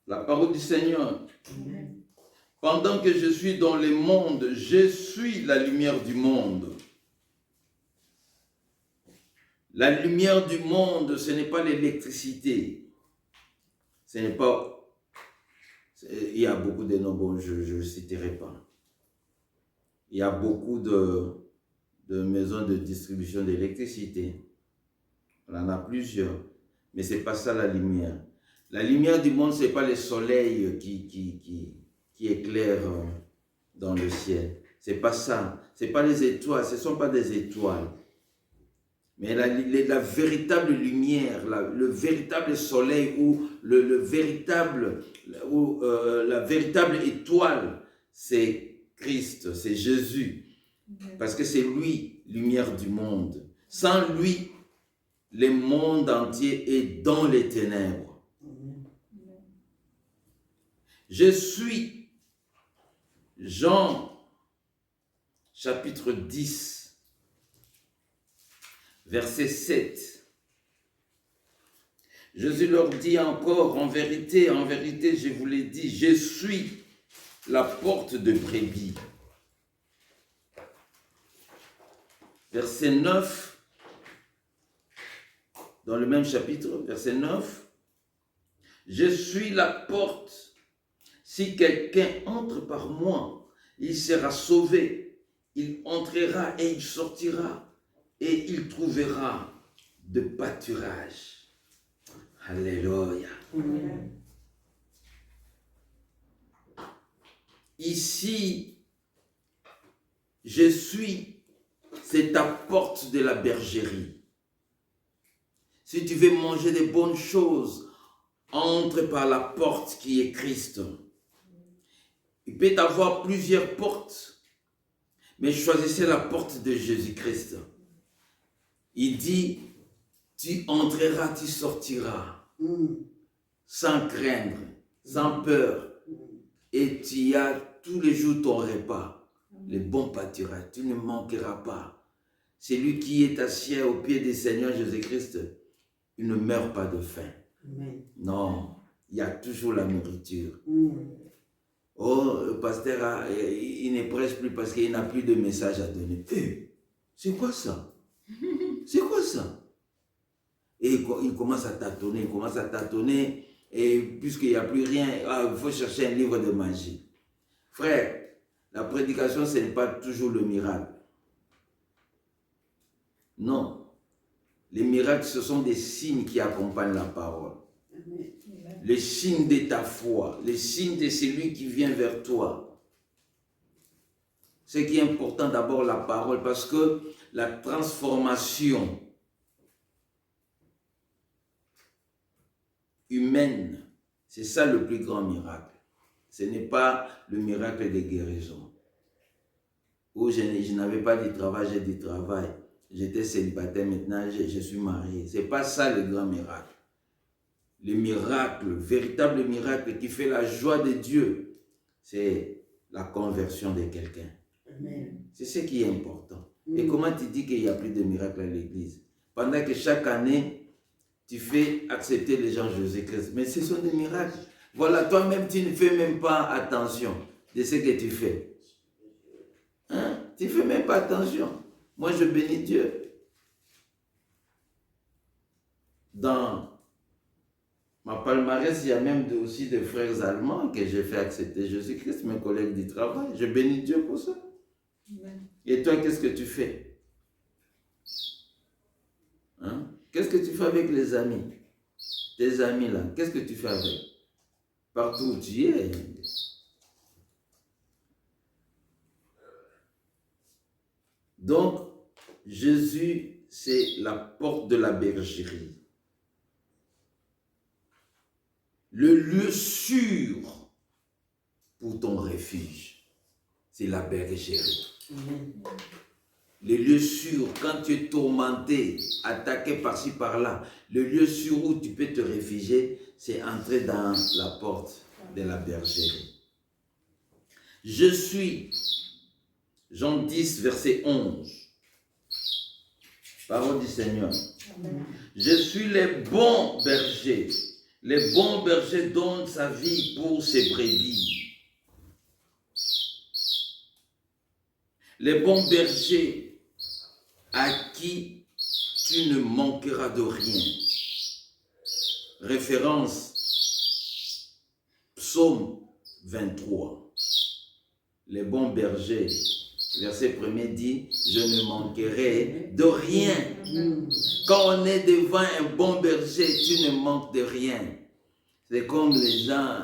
La parole du Seigneur. Amen. Pendant que je suis dans le monde, je suis la lumière du monde. La lumière du monde, ce n'est pas l'électricité. Ce n'est pas... Il y a beaucoup de noms, bon, je ne citerai pas. Il y a beaucoup de maisons de distribution d'électricité. On en a plusieurs. Mais ce n'est pas ça la lumière. La lumière du monde, ce n'est pas le soleil qui éclaire dans le ciel. Ce n'est pas ça. Ce n'est pas les étoiles. Ce ne sont pas des étoiles. Mais la véritable lumière, le véritable soleil ou la véritable étoile, c'est Christ, c'est Jésus. Parce que c'est lui, lumière du monde. Sans lui, le monde entier est dans les ténèbres. Je suis Jean, chapitre 10. Verset 7. Jésus leur dit encore, en vérité, je vous l'ai dit, je suis la porte de brebis. Verset 9, dans le même chapitre, verset 9, je suis la porte. Si quelqu'un entre par moi, il sera sauvé. Il entrera et il sortira. Et il trouvera de pâturage. Alléluia. Amen. Ici, je suis, c'est ta porte de la bergerie. Si tu veux manger des bonnes choses, entre par la porte qui est Christ. Il peut y avoir plusieurs portes, mais choisissez la porte de Jésus-Christ. Il dit, tu entreras, tu sortiras, sans craindre, sans peur, et tu as tous les jours ton repas, le bon pâturage, tu ne manqueras pas. Celui qui est assis au pied du Seigneur Jésus-Christ, il ne meurt pas de faim. Amen. Non, il y a toujours la nourriture. Mm. Oh, le pasteur, il ne prêche plus parce qu'il n'a plus de message à donner. C'est quoi ça? C'est quoi ça? Et il commence à tâtonner, et puisqu'il n'y a plus rien, il faut chercher un livre de magie. Frère, la prédication, ce n'est pas toujours le miracle. Non. Les miracles, ce sont des signes qui accompagnent la parole. Amen. Les signes de ta foi, les signes de celui qui vient vers toi. Ce qui est important d'abord, la parole, parce que la transformation humaine, c'est ça le plus grand miracle. Ce n'est pas le miracle des guérisons. Où je n'avais pas de travail, j'ai du travail. J'étais célibataire, maintenant je suis marié. Ce n'est pas ça le grand miracle. Le miracle, le véritable miracle qui fait la joie de Dieu, c'est la conversion de quelqu'un. Amen. C'est ce qui est important. Et comment tu dis qu'il n'y a plus de miracle à l'église? Pendant que chaque année, tu fais accepter les gens Jésus-Christ. Mais ce sont des miracles. Voilà, toi-même, tu ne fais même pas attention de ce que tu fais. Hein? Tu ne fais même pas attention. Moi, je bénis Dieu. Dans ma palmarès, il y a même aussi des frères allemands que j'ai fait accepter Jésus-Christ, mes collègues du travail. Je bénis Dieu pour ça. Amen. Et toi, qu'est-ce que tu fais? Hein? Qu'est-ce que tu fais avec les amis? Tes amis là, qu'est-ce que tu fais avec? Partout où tu es. Donc, Jésus, c'est la porte de la bergerie. Le lieu sûr pour ton refuge, c'est la bergerie. Amen. les lieux sûrs, quand tu es tourmenté, attaqué par-ci, par-là, le lieu sûr où tu peux te réfugier, c'est entrer dans la porte de la bergerie. Je suis, Jean 10, verset 11. Parole du Seigneur. Amen. Je suis le bon berger. Le bon berger donne sa vie pour ses brebis. Le bon berger à qui tu ne manqueras de rien. Référence, Psaume 23. Le bon berger, verset 1er dit, je ne manquerai de rien. Quand on est devant un bon berger, tu ne manques de rien. C'est comme les gens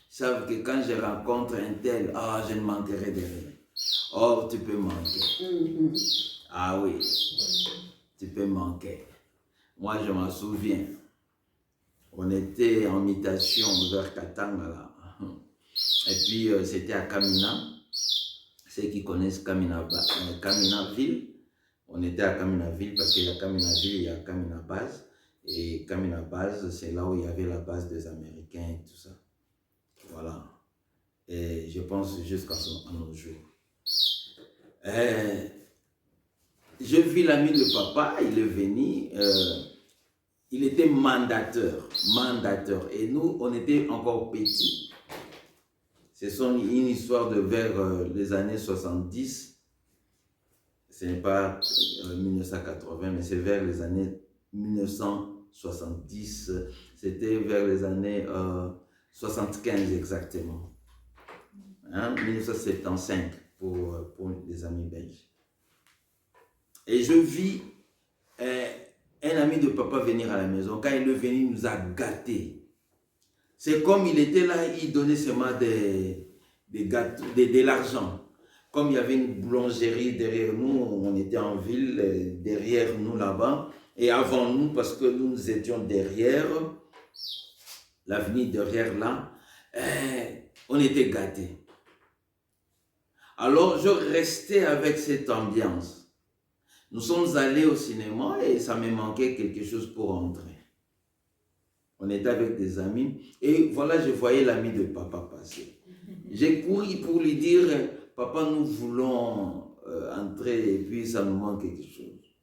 savent que quand je rencontre un tel, je ne manquerai de rien. Or, tu peux manquer. Ah oui, tu peux manquer. Moi, je m'en souviens. On était en mutation vers Katanga, là. Et puis, c'était à Kamina. Ceux qui connaissent Kaminaville, on était à Kaminaville parce qu'il y a Kaminaville, il y a Kamina Base. Et Kamina Base, c'est là où il y avait la base des Américains et tout ça. Voilà. Et je pense jusqu'à nos jours. Je vis l'ami de papa, il est venu, il était mandateur. Et nous, on était encore petits. C'est une histoire de vers les années 70. Ce n'est pas 1980, mais c'est vers les années 1970. C'était vers les années 75 exactement. 1975 pour les amis belges. Et je vis un ami de papa venir à la maison. Quand il est venu, il nous a gâtés. C'est comme il était là, il donnait seulement des gâteaux, de l'argent. Comme il y avait une boulangerie derrière nous, on était en ville, derrière nous là-bas. Et avant nous, parce que nous étions derrière, l'avenue derrière là, on était gâtés. Alors je restais avec cette ambiance. Nous sommes allés au cinéma et ça me manquait quelque chose pour entrer. On était avec des amis et voilà, je voyais l'ami de papa passer. J'ai couru pour lui dire, papa, nous voulons entrer et puis ça nous manque quelque chose.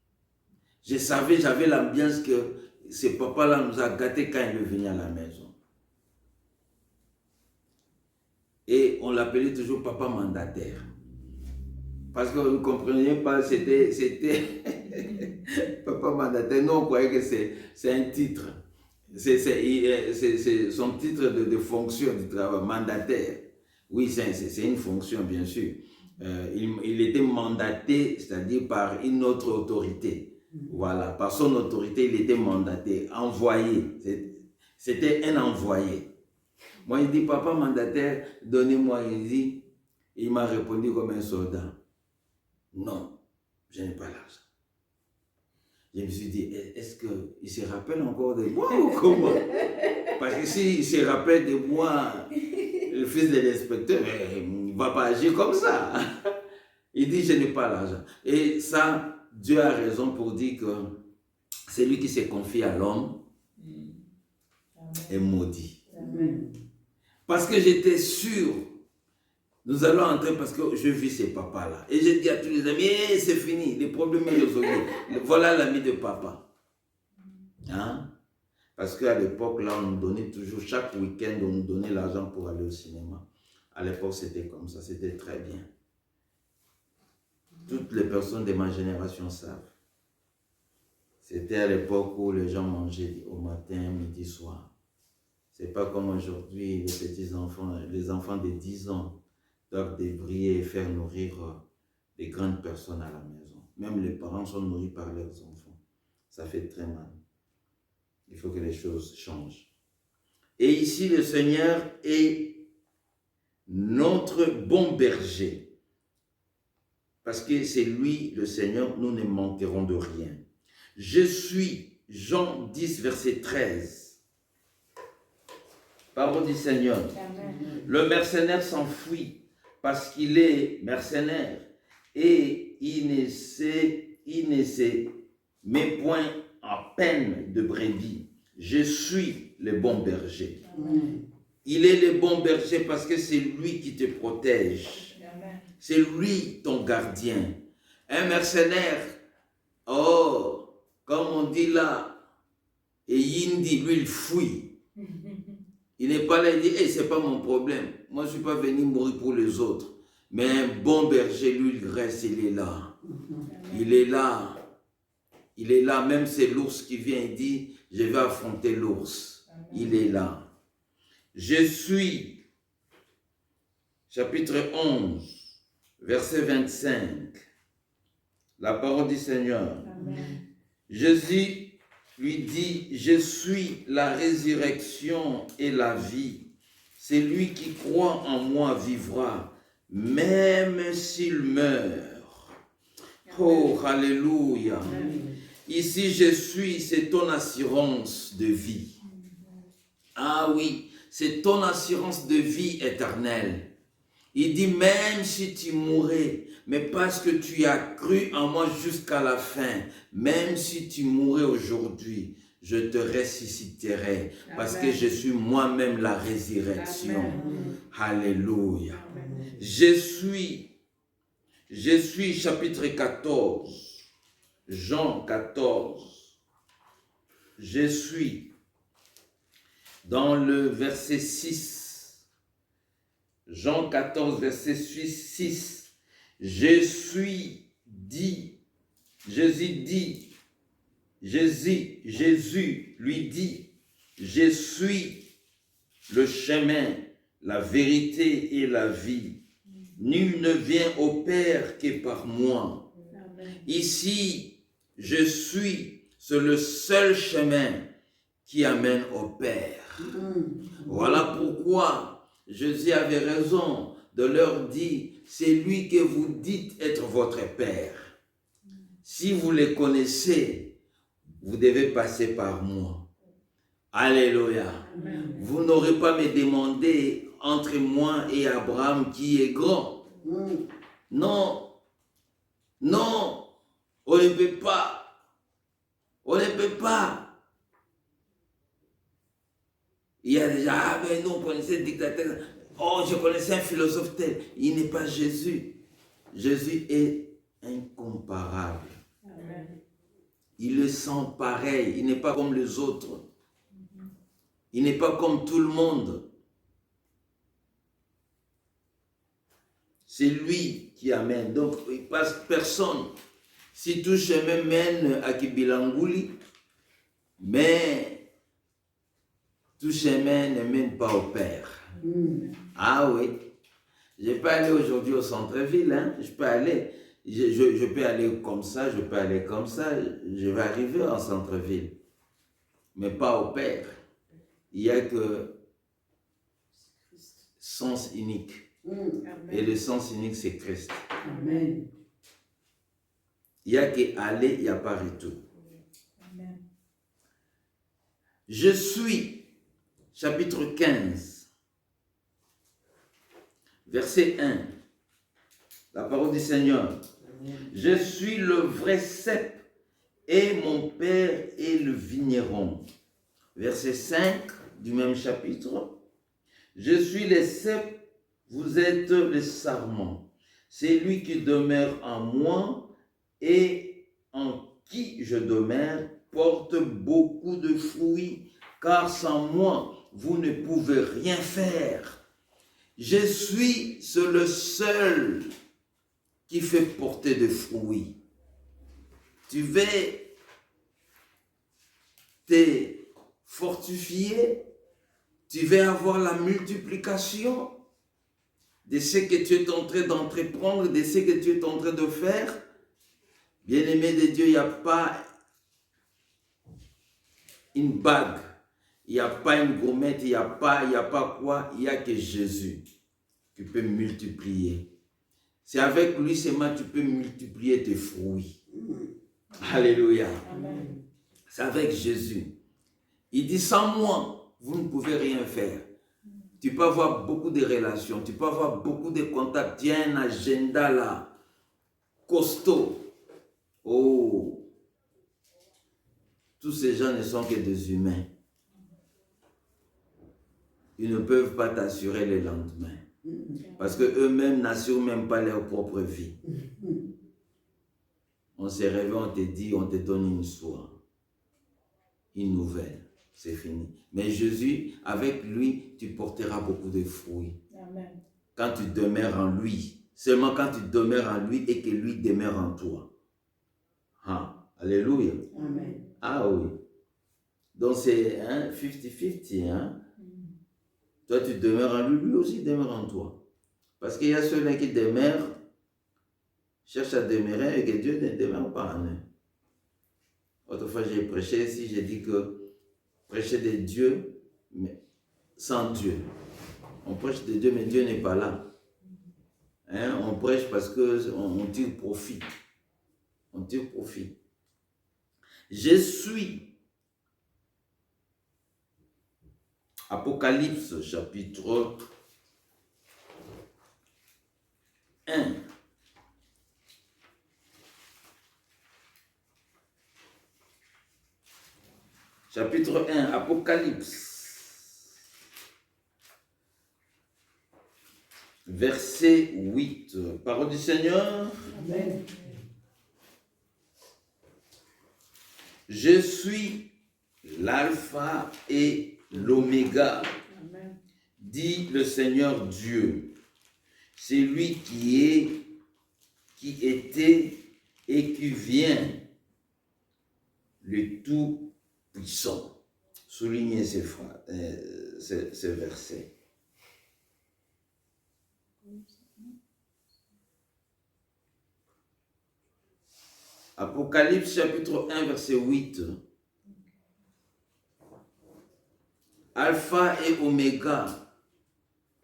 Je savais, j'avais l'ambiance que ce papa-là nous a gâtés quand il est venu à la maison. Et on l'appelait toujours papa mandataire. Parce que vous ne compreniez pas, c'était papa mandataire. Nous, on croyait que c'est un titre. C'est son titre de fonction du travail, mandataire. Oui, c'est une fonction, bien sûr. Il était mandaté, c'est-à-dire par une autre autorité. Voilà, par son autorité, il était mandaté, envoyé. C'était un envoyé. Moi, il dit, papa mandataire, donnez-moi. Il m'a répondu comme un soldat. Non, je n'ai pas l'argent. Je me suis dit, est-ce qu'il se rappelle encore de moi ou comment? Parce que s'il se rappelle de moi, le fils de l'inspecteur, il ne va pas agir comme ça. Il dit, je n'ai pas l'argent. Et ça, Dieu a raison pour dire que c'est lui qui se confie à l'homme est maudit. Amen. Parce que j'étais sûr, nous allons entrer parce que je vis ces papas-là. Et j'ai dit à tous les amis, c'est fini, les problèmes sont résolus. Voilà l'ami de papa. Hein? Parce qu'à l'époque, là, on nous donnait toujours, chaque week-end, on nous donnait l'argent pour aller au cinéma. À l'époque, c'était comme ça, c'était très bien. Toutes les personnes de ma génération savent. C'était à l'époque où les gens mangeaient au matin, midi, soir. C'est pas comme aujourd'hui, les petits enfants, les enfants de 10 ans doivent débrouiller et faire nourrir des grandes personnes à la maison. Même les parents sont nourris par leurs enfants. Ça fait très mal. Il faut que les choses changent. Et ici, le Seigneur est notre bon berger. Parce que c'est lui, le Seigneur, nous ne manquerons de rien. Je suis, Jean 10, verset 13. Parole du Seigneur. Amen. Le mercenaire s'enfuit parce qu'il est mercenaire et il ne se met point à peine de brebis. Je suis le bon berger. Il est le bon berger parce que c'est lui qui te protège. C'est lui ton gardien. Un mercenaire, oh, comme on dit là, et Yindi, lui, il fouille. Il n'est pas là, il dit, hey, c'est pas mon problème. Moi, je ne suis pas venu mourir pour les autres. Mais un bon berger, lui, il reste, il est là. Il est là. Il est là, même c'est l'ours qui vient, il dit, je vais affronter l'ours. Il est là. Je suis, chapitre 11, verset 25. La parole du Seigneur. Amen. Jésus lui dit, je suis la résurrection et la vie. C'est lui qui croit en moi vivra, même s'il meurt. Oh, alléluia. Ici, je suis, c'est ton assurance de vie. Ah oui, c'est ton assurance de vie éternelle. Il dit, même si tu mourrais, mais parce que tu as cru en moi jusqu'à la fin, même si tu mourrais aujourd'hui, je te ressusciterai, parce que je suis moi-même la résurrection. Amen. Alléluia. Amen. Je suis, chapitre 14, Jean 14, je suis dans le verset 6. Jean 14, verset 6. Jésus lui dit, je suis le chemin, la vérité et la vie. Nul ne vient au Père que par moi. Amen. Ici, je suis, c'est le seul chemin qui amène au Père. Voilà pourquoi Jésus avait raison de leur dire, c'est lui que vous dites être votre Père. Si vous le connaissez, vous devez passer par moi. Alléluia. Amen. Vous n'aurez pas me demandé entre moi et Abraham qui est grand. Non, non, on ne peut pas. On ne peut pas. Il y a déjà, ah ben nous on connaissait le dictateur. Oh, je connaissais un philosophe tel. Il n'est pas Jésus. Jésus est incomparable. Amen. Il le sent pareil. Il n'est pas comme les autres. Il n'est pas comme tout le monde. C'est lui qui amène. Donc, il passe personne. Si tout chemin mène à Kibilangouli, mais tout chemin ne mène pas au Père. Ah oui. Je peux aller aujourd'hui au centre-ville. Hein? Je peux aller. Je peux aller comme ça, je peux aller comme ça. Je vais arriver en centre-ville. Mais pas au Père. Il n'y a que sens unique. Et le sens unique, c'est Christ. Amen. Il n'y a qu'aller, il n'y a pas retour. Amen. Je suis, chapitre 15, verset 1. La parole du Seigneur. Je suis le vrai cep et mon père est le vigneron. Verset 5 du même chapitre. Je suis le cep, vous êtes les sarments. C'est lui qui demeure en moi et en qui je demeure porte beaucoup de fruits, car sans moi, vous ne pouvez rien faire. Je suis le seul qui fait porter des fruits. Tu veux te fortifier, tu veux avoir la multiplication de ce que tu es en train d'entreprendre, de ce que tu es en train de faire. Bien-aimé de Dieu, il n'y a pas une bague, il n'y a pas une gourmette, il n'y a pas quoi, il n'y a que Jésus qui peut multiplier. C'est avec lui seulement tu peux multiplier tes fruits. Alléluia. Amen. C'est avec Jésus. Il dit, sans moi, vous ne pouvez rien faire. Tu peux avoir beaucoup de relations, tu peux avoir beaucoup de contacts, tu as un agenda là. costauds. Oh, tous ces gens ne sont que des humains. Ils ne peuvent pas t'assurer le lendemain. Parce qu'eux-mêmes n'assurent même pas leur propre vie. On s'est réveillé, on te dit, on te donne une soie, une nouvelle. C'est fini. Mais Jésus, avec lui, tu porteras beaucoup de fruits. Amen. Quand tu demeures en lui. Seulement quand tu demeures en lui et que lui demeure en toi. Ah, alléluia. Amen. Ah oui. Donc c'est 50-50. Hein? Toi, tu demeures en lui, lui aussi demeure en toi. Parce qu'il y a ceux-là qui demeurent, cherchent à demeurer et que Dieu ne demeure pas en eux. Autrefois, j'ai prêché ici, j'ai dit que prêcher de Dieu, mais sans Dieu. On prêche de Dieu, mais Dieu n'est pas là. Hein? On prêche parce qu'on tire profit. On tire profit. Je suis. Apocalypse chapitre 1. Chapitre 1, Apocalypse. Verset 8. Parole du Seigneur. Amen. Je suis l'alpha et l'oméga, Amen. dit le Seigneur Dieu. C'est lui qui est, qui était et qui vient, le Tout-Puissant. Soulignez ce verset. Apocalypse chapitre 1 verset 8. Alpha et Oméga,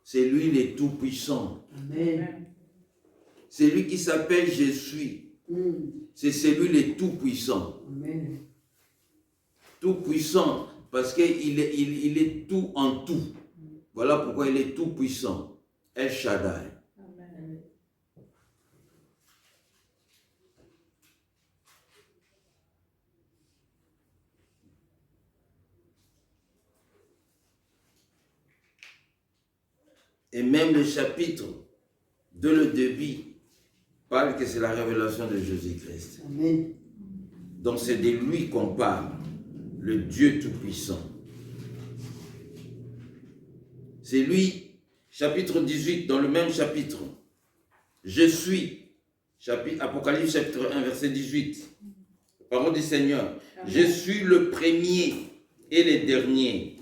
c'est lui le Tout-Puissant. Amen. C'est lui qui s'appelle Je suis. C'est celui le Tout-Puissant. Amen. Tout-Puissant, parce qu'il est, il est tout en tout. Voilà pourquoi il est Tout-Puissant. El Shaddai. Amen. Et même le chapitre de le début parle que c'est la révélation de Jésus-Christ. Amen. Donc c'est de lui qu'on parle, le Dieu Tout-Puissant. C'est lui, chapitre 18, dans le même chapitre. Je suis, Apocalypse chapitre 1, verset 18. Parole du Seigneur. Amen. Je suis le premier et le dernier,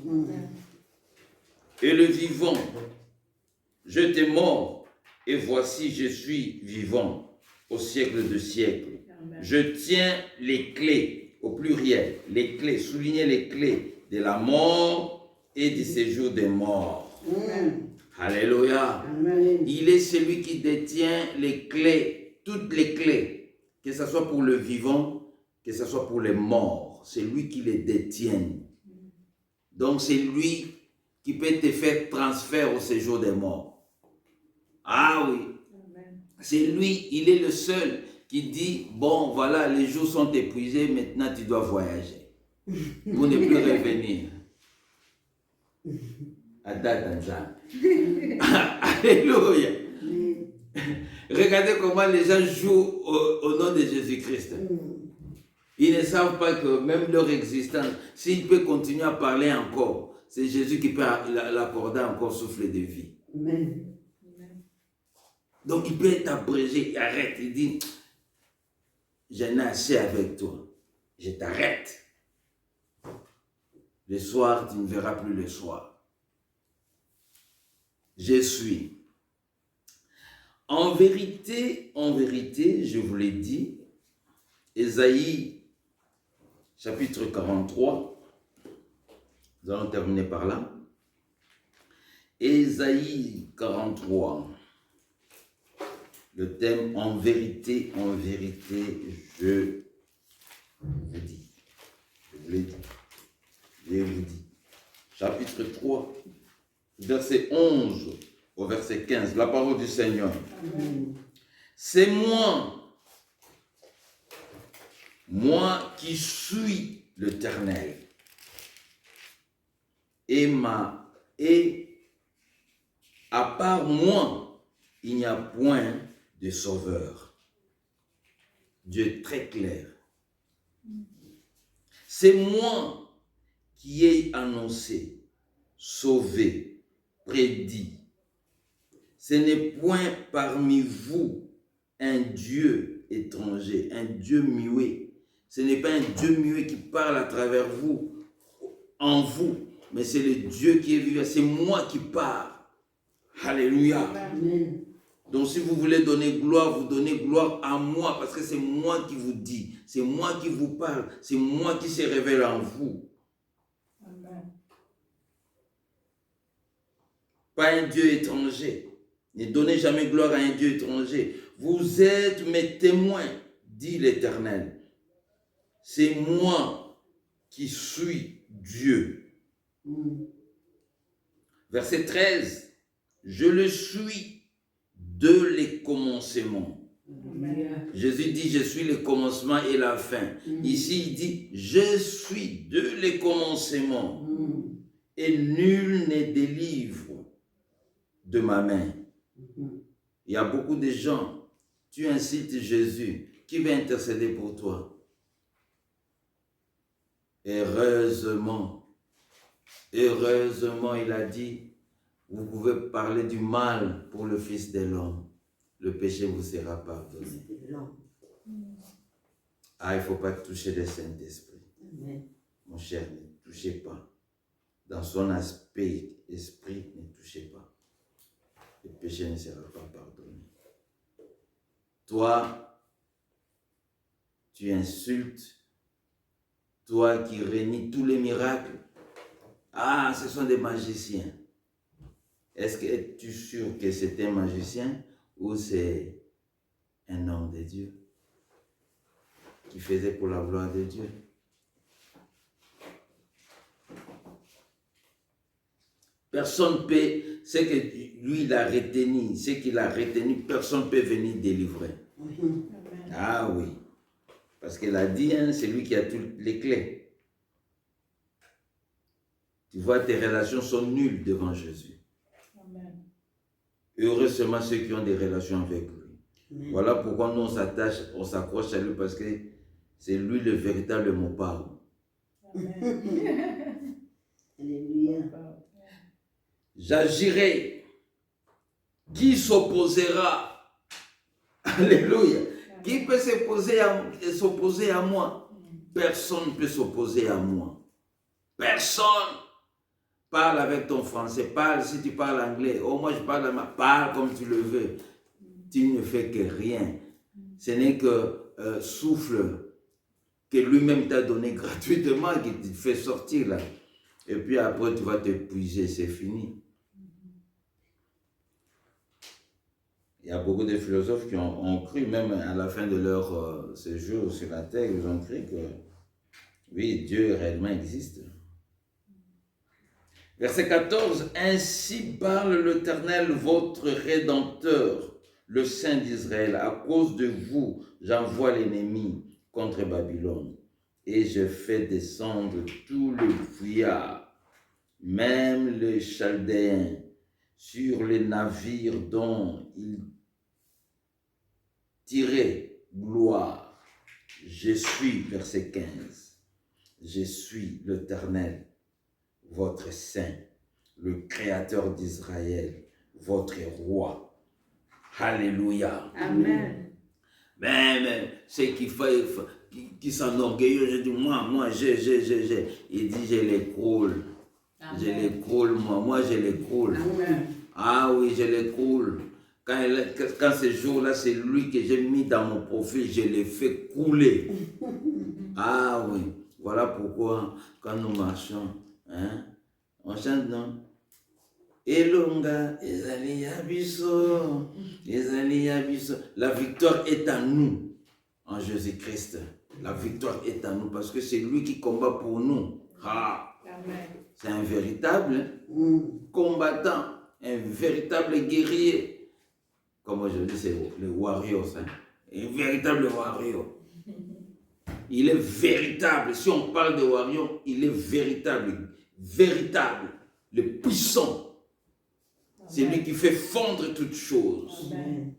et le vivant. J'étais mort, et voici je suis vivant au siècle de siècles. Amen. Je tiens les clés, au pluriel, les clés, soulignez les clés de la mort et du séjour des morts. Alléluia. Amen. Il est celui qui détient les clés, toutes les clés, que ce soit pour le vivant, que ce soit pour les morts. C'est lui qui les détient. Donc c'est lui qui peut te faire transfert au séjour des morts. Ah oui. Amen. C'est lui, il est le seul qui dit, bon voilà, les jours sont épuisés, maintenant tu dois voyager. Pour ne plus revenir. Alléluia. Regardez comment les gens jouent au nom de Jésus-Christ. Ils ne savent pas que même leur existence, s'il peut continuer à parler encore, c'est Jésus qui peut l'accorder encore souffle de vie. Amen. Donc il peut être abrégé, il arrête, il dit, j'en ai assez avec toi, je t'arrête. Le soir, tu ne verras plus le soir. Je suis. En vérité, je vous l'ai dit, Ésaïe, chapitre 43, nous allons terminer par là. Ésaïe 43, le thème en vérité, je vous dis. Je vous l'ai dit. Je vous dis. Chapitre 3, verset 11 au verset 15, la parole du Seigneur. Amen. C'est moi moi qui suis l'Éternel, et à part moi, il n'y a point de sauveur. Dieu est très clair. C'est moi qui ai annoncé, sauvé, prédit. Ce n'est point parmi vous un Dieu étranger, un Dieu muet. Ce n'est pas un Dieu muet qui parle à travers vous, en vous, mais c'est le Dieu qui est vivant. C'est moi qui parle. Alléluia. Amen. Donc si vous voulez donner gloire, vous donnez gloire à moi, parce que c'est moi qui vous dis, c'est moi qui vous parle, c'est moi qui se révèle en vous. Amen. Pas un Dieu étranger. Ne donnez jamais gloire à un Dieu étranger. Vous êtes mes témoins, dit l'Éternel. C'est moi qui suis Dieu. Verset 13. Je le suis de les commencements. Amen. Jésus dit, je suis le commencement et la fin. Ici, il dit, je suis de les commencements. Et nul ne délivre de ma main. Il y a beaucoup de gens, tu incites Jésus, qui va intercéder pour toi. Heureusement, il a dit, vous pouvez parler du mal pour le Fils de l'homme. Le péché vous sera pardonné. Ah, il ne faut pas toucher le Saint-Esprit. Amen. Mon cher, ne touchez pas. Dans son aspect, esprit, ne touchez pas. Le péché ne sera pas pardonné. Toi, tu insultes. Toi qui renies tous les miracles. Ah, ce sont des magiciens. Est-ce que es-tu sûr que c'est un magicien ou c'est un homme de Dieu qui faisait pour la gloire de Dieu? Personne peut, ce que lui il a retenu, ce qu'il a retenu, personne ne peut venir délivrer. Amen. Ah oui, parce qu'il a dit, hein, c'est lui qui a toutes les clés. Tu vois, tes relations sont nulles devant Jésus. Amen. Heureux seulement ceux qui ont des relations avec lui. Amen. Voilà pourquoi nous on s'accroche à lui, parce que c'est lui le véritable mot parle. Amen. Alléluia. J'agirai. Qui s'opposera? Alléluia. Qui peut s'opposer à moi? Personne ne peut s'opposer à moi. Personne. Parle avec ton français, parle si tu parles anglais. Oh, moi je parle parle comme tu le veux. Tu ne fais que rien. Ce n'est que souffle que lui-même t'a donné gratuitement, qui te fait sortir là. Et puis après tu vas t'épuiser, c'est fini. Il y a beaucoup de philosophes qui ont cru, même à la fin de leur séjour sur la terre, ils ont cru que oui, Dieu réellement existe. Verset 14, ainsi parle l'Éternel, votre Rédempteur, le Saint d'Israël. À cause de vous, j'envoie l'ennemi contre Babylone et je fais descendre tous les fuyards, même les Chaldéens, sur les navires dont ils tiraient gloire. Je suis, verset 15, je suis l'Éternel, votre Saint, le Créateur d'Israël, votre Roi. Alléluia. Amen. Mais c'est qui s'enorgueillent, je dis, moi, j'ai. Il dit, je l'écroule. Je l'écroule, moi, je l'écroule. Amen. Ah oui, je l'écroule. Quand ce jour-là, c'est lui que j'ai mis dans mon profil, je l'ai fait couler. Ah oui, voilà pourquoi, quand nous marchons, hein, on chante, non? Elonga, ezali ya biso, ezali ya biso. La victoire est à nous, en Jésus-Christ. La victoire est à nous, parce que c'est lui qui combat pour nous. Ah, Amen. c'est un véritable combattant, un véritable guerrier. Comme aujourd'hui, c'est le warrior, hein? Un véritable warrior. Il est véritable. Si on parle de Warion, il est véritable. Véritable. Le puissant. C'est lui qui fait fondre toutes choses. Amen.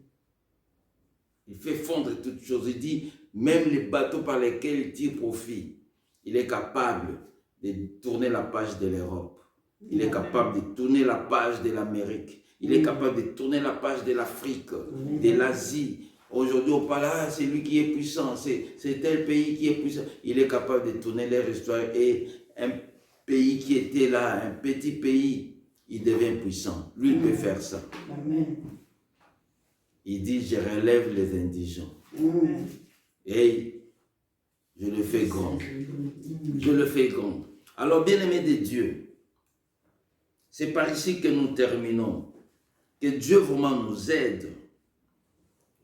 Il fait fondre toutes choses. Il dit, même les bateaux par lesquels il tire profit, il est capable de tourner la page de l'Europe. Il est capable de tourner la page de l'Amérique. Il est capable de tourner la page de l'Afrique, de l'Asie. Aujourd'hui, on parle, ah, c'est lui qui est puissant, c'est tel pays qui est puissant. Il est capable de tourner leur histoire et un pays qui était là, un petit pays, il devient puissant. Lui, il peut faire ça. Amen. Il dit, je relève les indigents. Amen. Et je le fais grand. Je le fais grand. Alors, bien-aimés de Dieu, c'est par ici que nous terminons. Que Dieu vraiment nous aide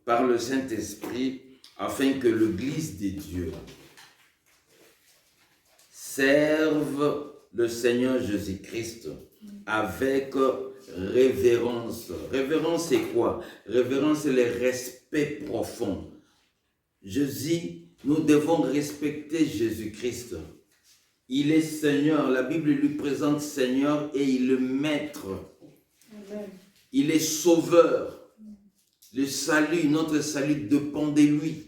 par le Saint-Esprit afin que l'Église de Dieu serve le Seigneur Jésus-Christ avec révérence. Révérence, c'est quoi? Révérence, c'est le respect profond. Jésus, nous devons respecter Jésus-Christ. Il est Seigneur. La Bible lui présente Seigneur et il est Maître. Amen. Il est Sauveur. Le salut, notre salut dépend de lui.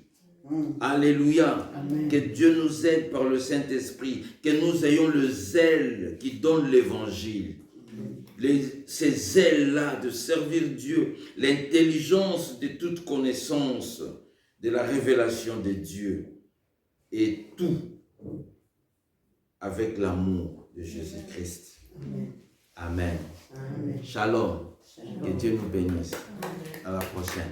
Alléluia. Amen. Que Dieu nous aide par le Saint-Esprit. Que nous ayons le zèle qui donne l'évangile. Ces zèles-là de servir Dieu. L'intelligence de toute connaissance de la révélation de Dieu. Et tout avec l'amour de Jésus-Christ. Amen. Amen. Shalom. Shalom. Que Dieu nous bénisse. À la prochaine.